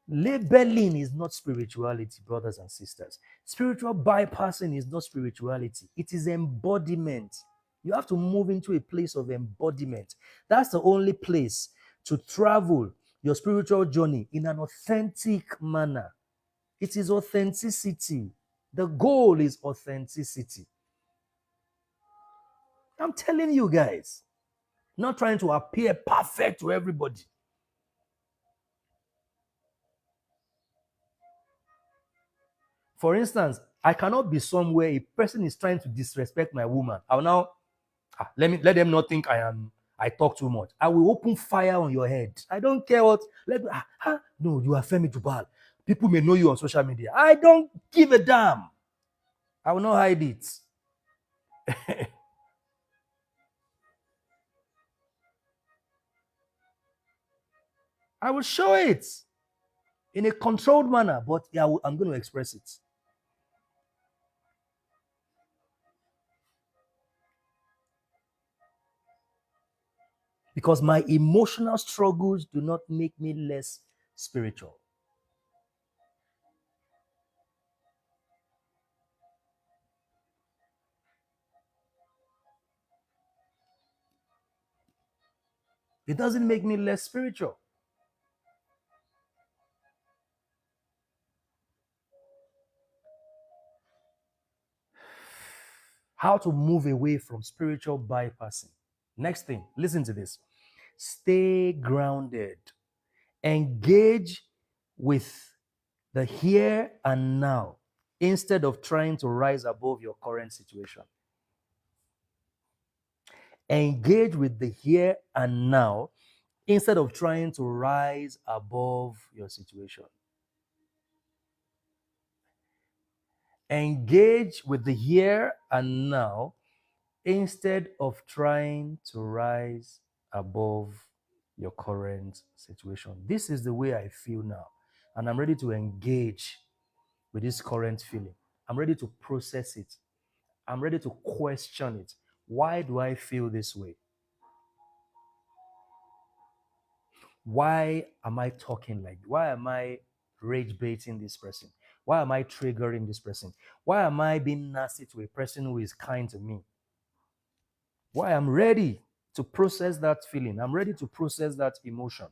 Labeling is not spirituality, brothers and sisters. Spiritual bypassing is not spirituality, it is embodiment. You have to move into a place of embodiment. That's the only place to travel your spiritual journey in an authentic manner. It is authenticity. The goal is authenticity. I'm telling you guys, not trying to appear perfect to everybody. For instance, I cannot be somewhere a person is trying to disrespect my woman. I'll now let them not think I talk too much. I will open fire on your head. I don't care what. No, you are Femi Jubal. People may know you on social media. I don't give a damn. I will not hide it. I will show it in a controlled manner, but yeah, I'm going to express it. Because my emotional struggles do not make me less spiritual. It doesn't make me less spiritual. How to move away from spiritual bypassing. Next thing, listen to this. Stay grounded. Engage with the here and now instead of trying to rise above your current situation. Engage with the here and now instead of trying to rise above your situation. Engage with the here and now instead of trying to rise above your current situation. This is the way I feel now, and I'm ready to engage with this current feeling. I'm ready to process it. I'm ready to question it. Why do I feel this way? Why am I talking like? Why am I rage baiting this person? Why am I triggering this person? Why am I being nasty to a person who is kind to me? Why I'm ready to process that feeling. I'm ready to process that emotion.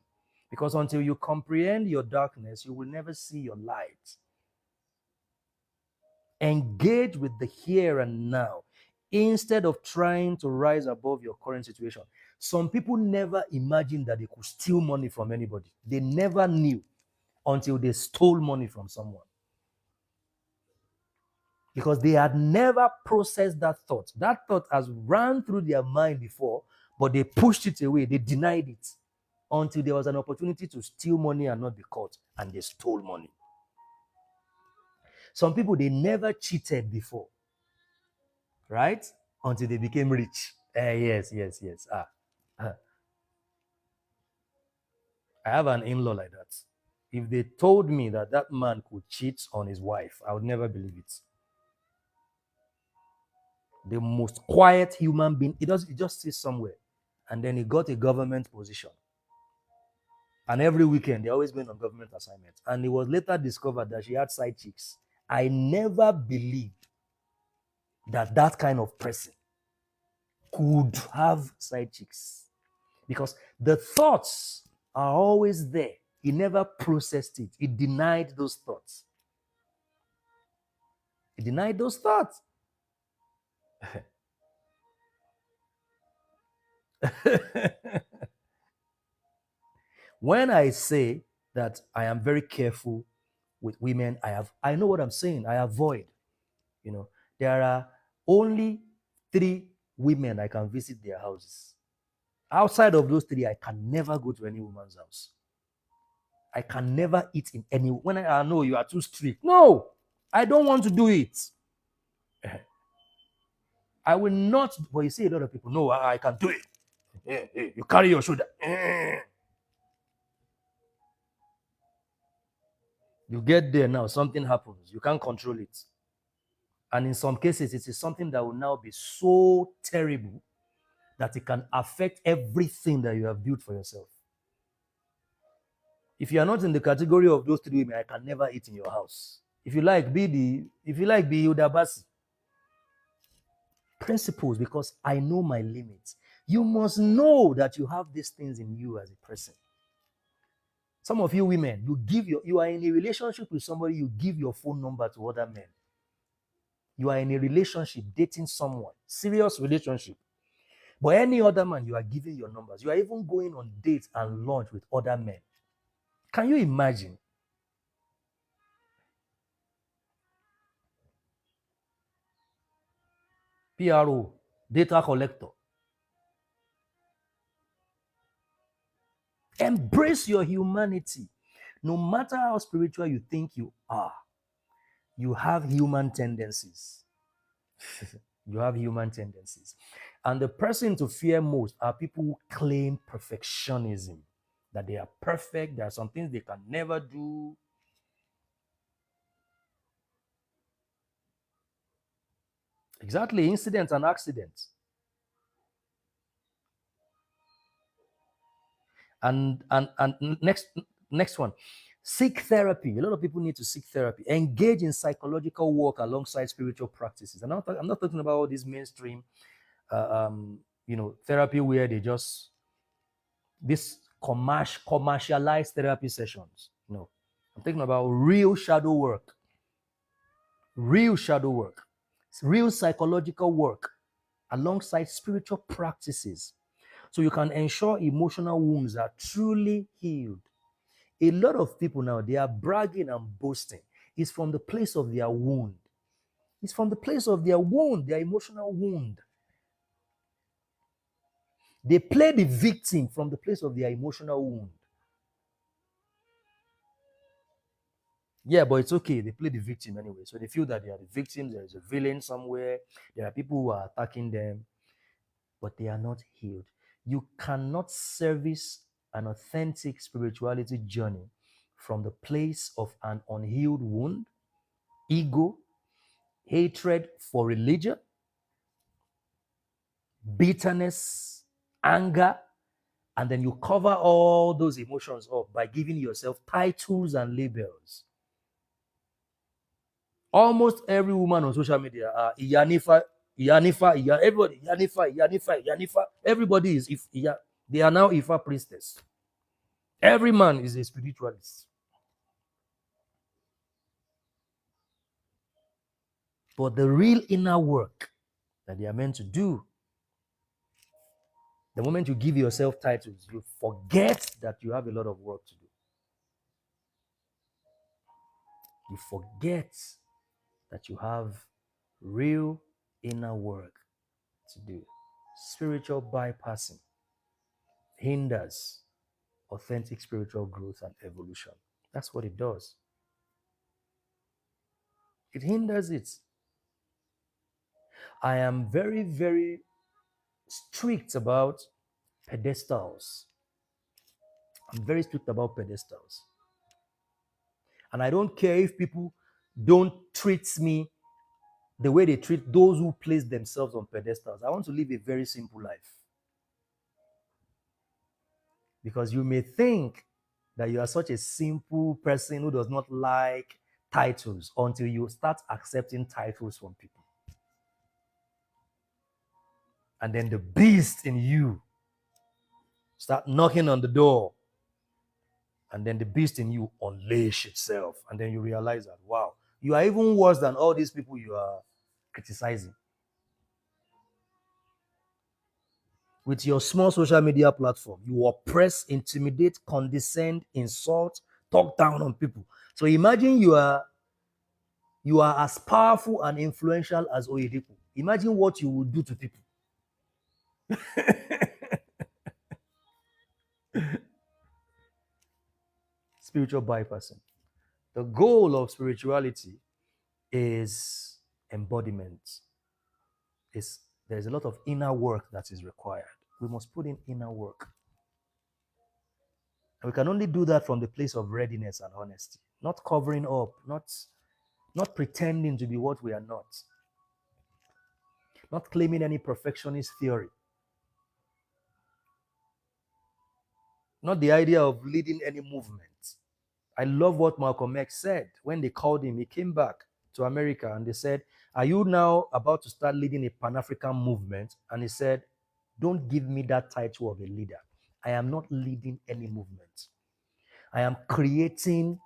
Because until you comprehend your darkness, you will never see your light. Engage with the here and now instead of trying to rise above your current situation. Some people never imagined that they could steal money from anybody. They never knew until they stole money from someone. Because they had never processed that thought. That thought has run through their mind before, but they pushed it away. They denied it until there was an opportunity to steal money and not be caught, and they stole money. Some people, they never cheated before, right? Until they became rich. Yes, yes, yes. Uh, I have an in-law like that. If they told me that that man could cheat on his wife, I would never believe it. The most quiet human being. It just sits somewhere. And then he got a government position. And every weekend, they're always going on government assignments. And it was later discovered that she had side chicks. I never believed that that kind of person could have side chicks. Because the thoughts are always there. He never processed it. He denied those thoughts. He denied those thoughts. When I say that I am very careful with women, I know what I'm saying. I avoid. You know, there are only 3 women I can visit their houses. Outside of those 3, I can never go to any woman's house. I can never eat in any. When I know you are too strict, no, I don't want to do it. I will not. But you see a lot of people. No, I can do it. You carry your shoulder. You get there now, something happens. You can't control it. And in some cases, it is something that will now be so terrible that it can affect everything that you have built for yourself. If you are not in the category of those three women, I can never eat in your house. If you like, be Udabasi. Principles, because I know my limits. You must know that you have these things in you as a person. Some of you women, you are in a relationship with somebody, you give your phone number to other men. You are in a relationship, dating someone, serious relationship. But any other man, you are giving your numbers. You are even going on dates and lunch with other men. Can you imagine? PRO, data collector. Embrace your humanity. No matter how spiritual you think you are, you have human tendencies. You have human tendencies. And the person to fear most are people who claim perfectionism, that they are perfect, there are some things they can never do. Exactly, incidents and accidents. And next one, seek therapy. A lot of people need to seek therapy. Engage in psychological work alongside spiritual practices. And I'm not talking about all these mainstream, therapy where they just this commercialized therapy sessions. No, I'm talking about real shadow work, real psychological work alongside spiritual practices. So you can ensure emotional wounds are truly healed. A lot of people now, they are bragging and boasting. It's from the place of their wound. It's from the place of their wound, their emotional wound. They play the victim from the place of their emotional wound. Yeah, but it's okay. They play the victim anyway. So they feel that they are the victims. There is a villain somewhere. There are people who are attacking them, but they are not healed. You cannot service an authentic spirituality journey from the place of an unhealed wound, ego, hatred for religion, bitterness, anger, and then you cover all those emotions up by giving yourself titles and labels. Almost every woman on social media are Iyanifa, everybody, Iyanifa. Everybody is they are now Ifa priestess. Every man is a spiritualist. But the real inner work that they are meant to do, the moment you give yourself titles, you forget that you have a lot of work to do. You forget that you have real inner work to do. Spiritual bypassing hinders authentic spiritual growth and evolution. That's what it does. It hinders it. I am very, very strict about pedestals. I'm very strict about pedestals. And I don't care if people don't treat me the way they treat those who place themselves on pedestals. I want to live a very simple life. Because you may think that you are such a simple person who does not like titles until you start accepting titles from people. And then the beast in you start knocking on the door. And then the beast in you unleash itself. And then you realize that, wow, you are even worse than all these people you are criticizing. With your small social media platform, you oppress, intimidate, condescend, insult, talk down on people. So imagine you are as powerful and influential as Oyedepo. Imagine what you would do to people. Spiritual bypassing. The goal of spirituality is embodiment. There's a lot of inner work that is required. We must put in inner work. And we can only do that from the place of readiness and honesty, not covering up, not pretending to be what we are not claiming any perfectionist theory. not the idea of leading any movement. I love what Malcolm X said when they called him. He came back to America and they said, "Are you now about to start leading a Pan African movement?" And he said, "Don't give me that title of a leader. I am not leading any movement. I am creating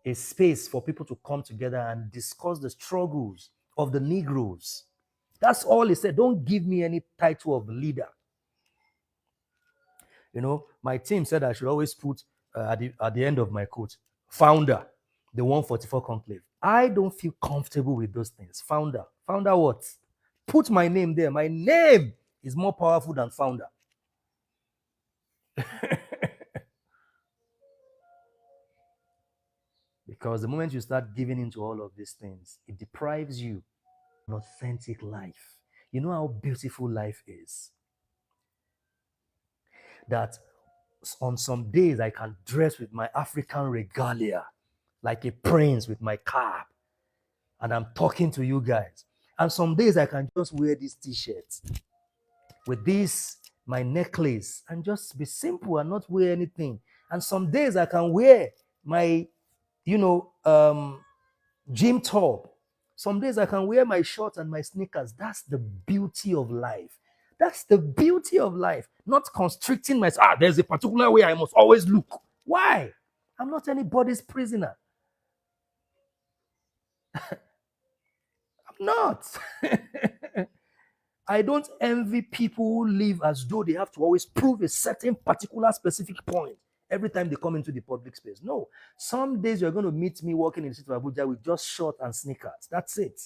a space for people to come together and discuss the struggles of the Negroes." That's all he said. Don't give me any title of leader. You know, my team said I should always put at the end of my quote, founder, the 144 conclave. I don't feel comfortable with those things. Founder. Founder what? Put my name there. My name is more powerful than founder. Because the moment you start giving into all of these things, it deprives you of an authentic life. You know how beautiful life is? That on some days I can dress with my African regalia, like a prince with my cap, and I'm talking to you guys. And some days I can just wear these t-shirts with this, my necklace, and just be simple and not wear anything. And some days I can wear my, gym top. Some days I can wear my shorts and my sneakers. That's the beauty of life. That's the beauty of life. Not constricting myself. There's a particular way I must always look. Why? I'm not anybody's prisoner. I'm not. I don't envy people who live as though they have to always prove a certain particular specific point every time they come into the public space. No. Some days you're going to meet me walking in the city of Abuja with just shorts and sneakers. That's it.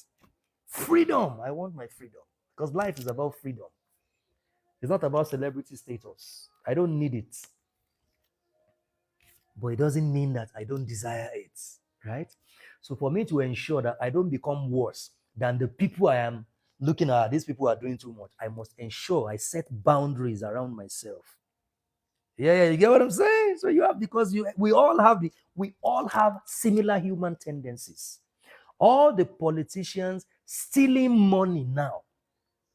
Freedom. I want my freedom. Because life is about freedom. It's not about celebrity status. I don't need it. But it doesn't mean that I don't desire it. Right? So for me to ensure that I don't become worse than the people I am looking at, these people are doing too much, I must ensure I set boundaries around myself. Yeah, you get what I'm saying? So you have, because we all have similar human tendencies. All the politicians stealing money now,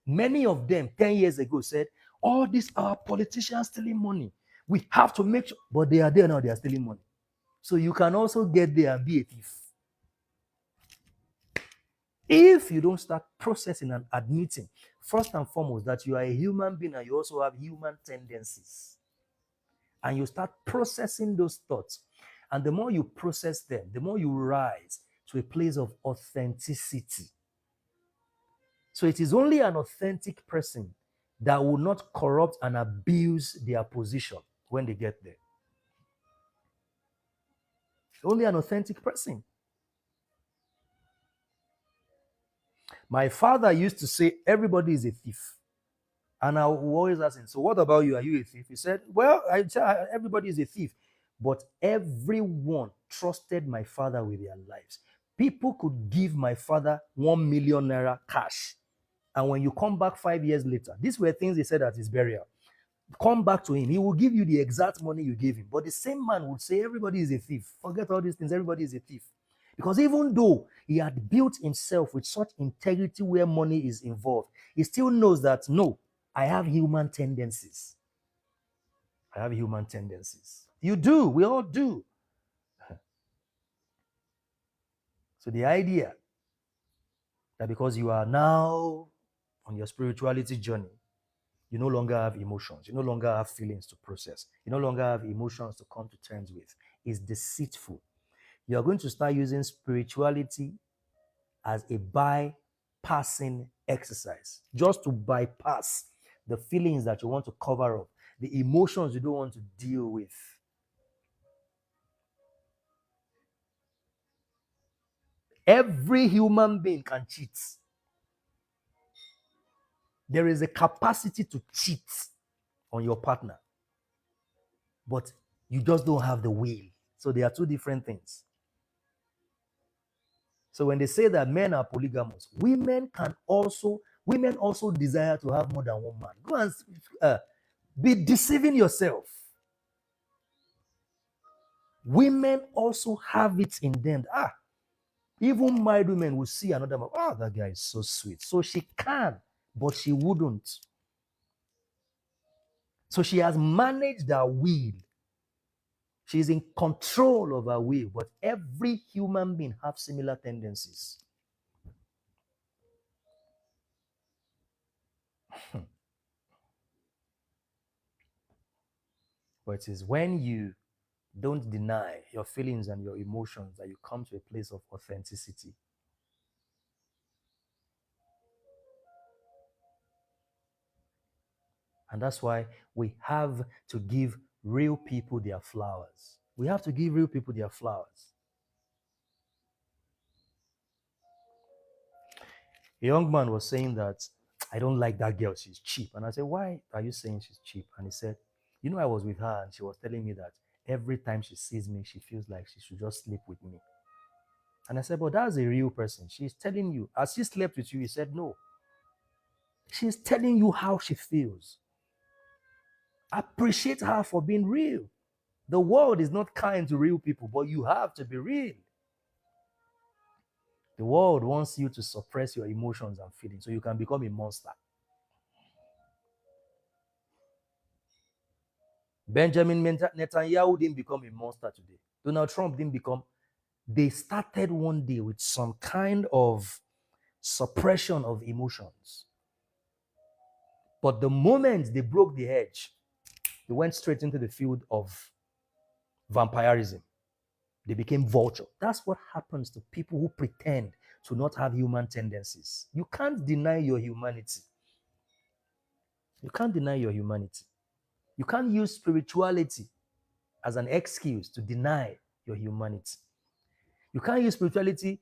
many of them 10 years ago said, all these are politicians stealing money. We have to make sure, but they are there now, they are stealing money. So you can also get there and be a thief. If you don't start processing and admitting, first and foremost, that you are a human being and you also have human tendencies, and you start processing those thoughts, and the more you process them, the more you rise to a place of authenticity. So it is only an authentic person that will not corrupt and abuse their position when they get there. Only an authentic person. My father used to say, everybody is a thief. And I will always ask him, so what about you? Are you a thief? He said, well, everybody is a thief. But everyone trusted my father with their lives. People could give my father 1 million naira cash. And when you come back 5 years later, these were things he said at his burial. Come back to him. He will give you the exact money you gave him. But the same man would say, everybody is a thief. Forget all these things. Everybody is a thief. Because even though he had built himself with such integrity where money is involved, he still knows that, no, I have human tendencies. I have human tendencies. You do. We all do. So the idea that because you are now on your spirituality journey, you no longer have emotions, you no longer have feelings to process, you no longer have emotions to come to terms with, is deceitful. You are going to start using spirituality as a bypassing exercise, just to bypass the feelings that you want to cover up, the emotions you don't want to deal with. Every human being can cheat. There is a capacity to cheat on your partner, but you just don't have the will. So they are two different things. So when they say that men are polygamous, women also desire to have more than one man. Go and be deceiving yourself. Women also have it in them. Even married women will see another man. That guy is so sweet. So she can, but she wouldn't. So she has managed her will. She's in control of her will, but every human being have similar tendencies. But it is when you don't deny your feelings and your emotions that you come to a place of authenticity. And that's why we have to give real people their flowers. We have to give real people their flowers. A young man was saying that, I don't like that girl, she's cheap. And I said, why are you saying she's cheap? And he said, I was with her and she was telling me that every time she sees me, she feels like she should just sleep with me. And I said, but that's a real person. She's telling you, as she slept with you, he said, no. She's telling you how she feels. Appreciate her for being real. The world is not kind to real people, but you have to be real. The world wants you to suppress your emotions and feelings so you can become a monster. Benjamin Netanyahu didn't become a monster today. Donald Trump didn't become. They started one day with some kind of suppression of emotions. But the moment they broke the hedge, they went straight into the field of vampirism. They became vulture. That's what happens to people who pretend to not have human tendencies. You can't deny your humanity. You can't deny your humanity. You can't use spirituality as an excuse to deny your humanity. You can't use spirituality.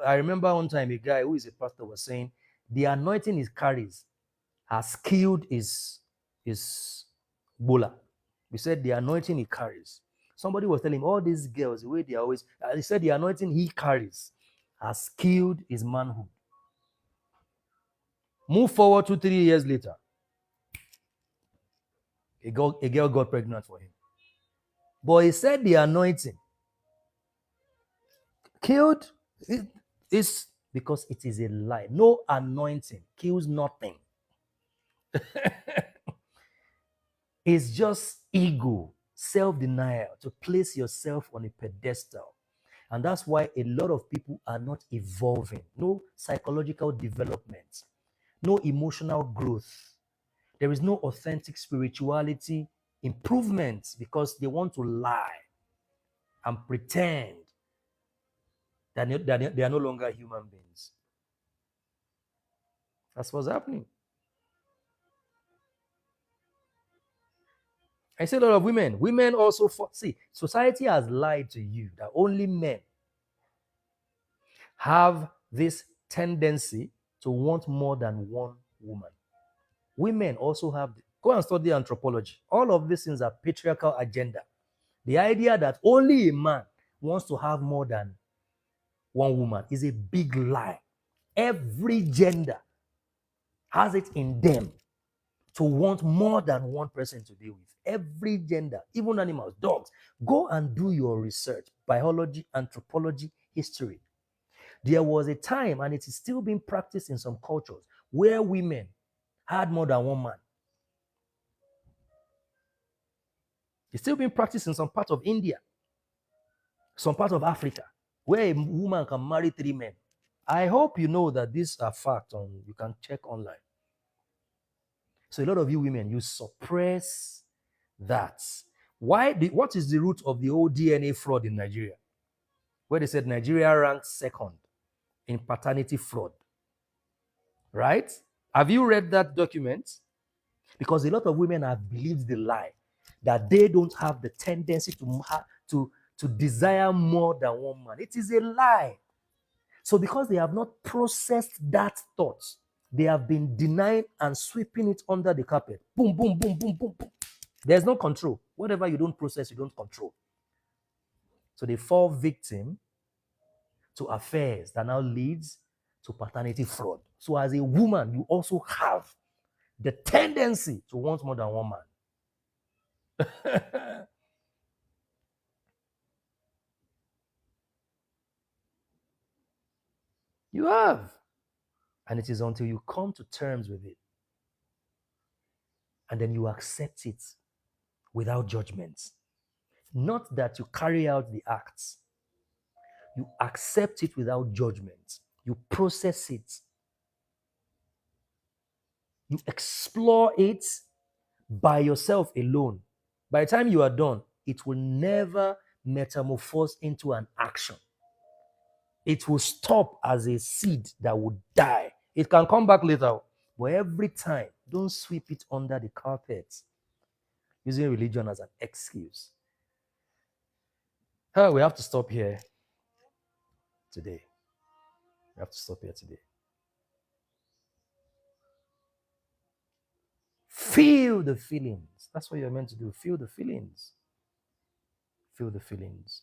I remember one time a guy who is a pastor was saying the anointing he carries has killed his bola. We said the anointing he carries. Somebody was telling him all these girls, the way they always, he said the anointing he carries has killed his manhood. Move forward 2-3 years later, a girl got pregnant for him. But he said the anointing killed it is because it is a lie. No anointing kills nothing. It's just ego, self-denial, to place yourself on a pedestal. And that's why a lot of people are not evolving. No psychological development, no emotional growth. There is no authentic spirituality improvement because they want to lie and pretend that they are no longer human beings. That's what's happening. I say a lot of women. Women also, see, society has lied to you that only men have this tendency to want more than one woman. Women also have, go and study anthropology. All of these things are patriarchal agenda. The idea that only a man wants to have more than one woman is a big lie. Every gender has it in them to want more than one person to deal with. Every gender, even animals, dogs. Go and do your research, biology, anthropology, history. There was a time, and it is still being practiced in some cultures, where women had more than one man. It's still being practiced in some parts of India, some parts of Africa, where a woman can marry 3 men. I hope you know that these are facts. You can check online. So a lot of you women, you suppress that. What is the root of the old DNA fraud in Nigeria? Where they said Nigeria ranked second in paternity fraud. Right? Have you read that document? Because a lot of women have believed the lie that they don't have the tendency to desire more than one man. It is a lie. So because they have not processed that thought, they have been denying and sweeping it under the carpet. Boom, boom, boom, boom, boom, boom. There's no control. Whatever you don't process, you don't control. So they fall victim to affairs that now leads to paternity fraud. So as a woman, you also have the tendency to want more than one man. You have. And it is until you come to terms with it and then you accept it without judgment. Not that you carry out the acts, you accept it without judgment. You process it, you explore it by yourself alone. By the time you are done, it will never metamorphose into an action. It will stop as a seed that will die. It can come back later, but every time, don't sweep it under the carpet using religion as an excuse. We have to stop here today. We have to stop here today. Feel the feelings. That's what you're meant to do. Feel the feelings. Feel the feelings.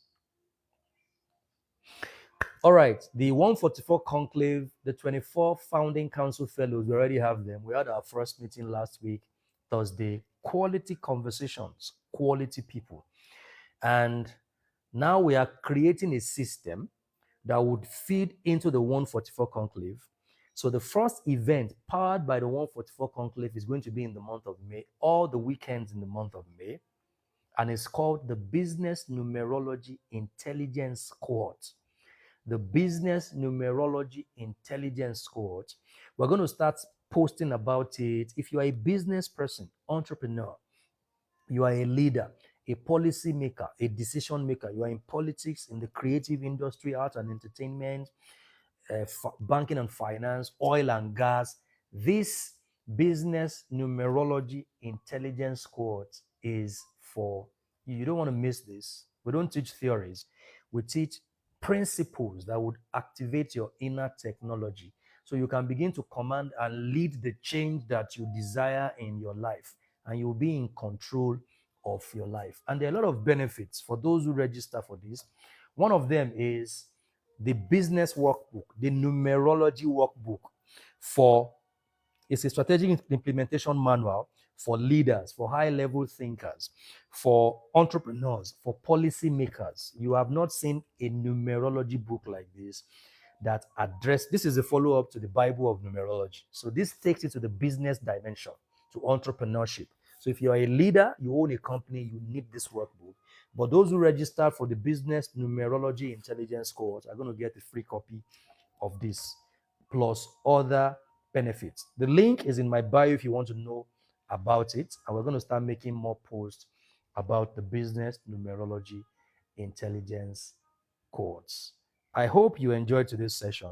All right, the 144 conclave, the 24 founding council fellows, we already have them. We had our first meeting last week, Thursday. Quality conversations, quality people. And now we are creating a system that would feed into the 144 conclave. So the first event powered by the 144 conclave is going to be in the month of May, all the weekends in the month of May. And it's called the Business Numerology Intelligence Cohort. The Business Numerology Intelligence Cohort. We're going to start posting about it. If you are a business person, entrepreneur, you are a leader, a policy maker, a decision maker, you are in politics, in the creative industry, art and entertainment, banking and finance, oil and gas, this business numerology intelligence course is for you. You don't want to miss this. We don't teach theories, we teach principles that would activate your inner technology so you can begin to command and lead the change that you desire in your life, and you'll be in control of your life. And there are a lot of benefits for those who register for this. One of them is the business workbook, the numerology workbook for it's a strategic implementation manual for leaders, for high-level thinkers, for entrepreneurs, for policy makers. You have not seen a numerology book like this that address. This is a follow-up to the Bible of numerology. So this takes it to the business dimension, to entrepreneurship. So if you're a leader, you own a company, you need this workbook. But those who register for the business numerology intelligence course are going to get a free copy of this, plus other benefits. The link is in my bio if you want to know about it. And we're going to start making more posts about the business numerology intelligence course. I hope you enjoyed today's session.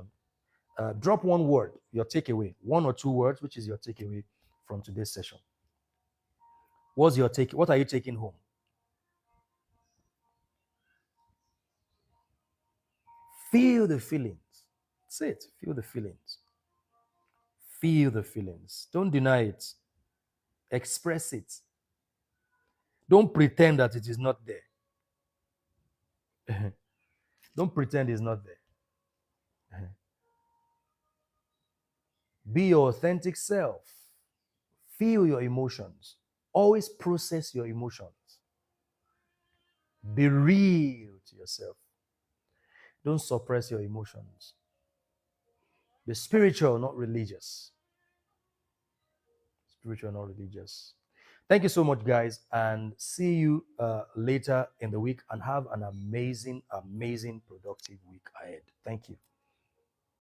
Drop one word, your takeaway, one or two words, which is your takeaway from today's session. What's your take? What are you taking home? Feel the feelings. That's it. Feel the feelings. Feel the feelings. Don't deny it. Express it. Don't pretend that it is not there. Don't pretend it's not there. Be your authentic self. Feel your emotions. Always process your emotions. Be real to yourself. Don't suppress your emotions. Be spiritual, not religious. Spiritual, not religious. Thank you so much, guys, and see you later in the week, and have an amazing, amazing, productive week ahead. Thank you.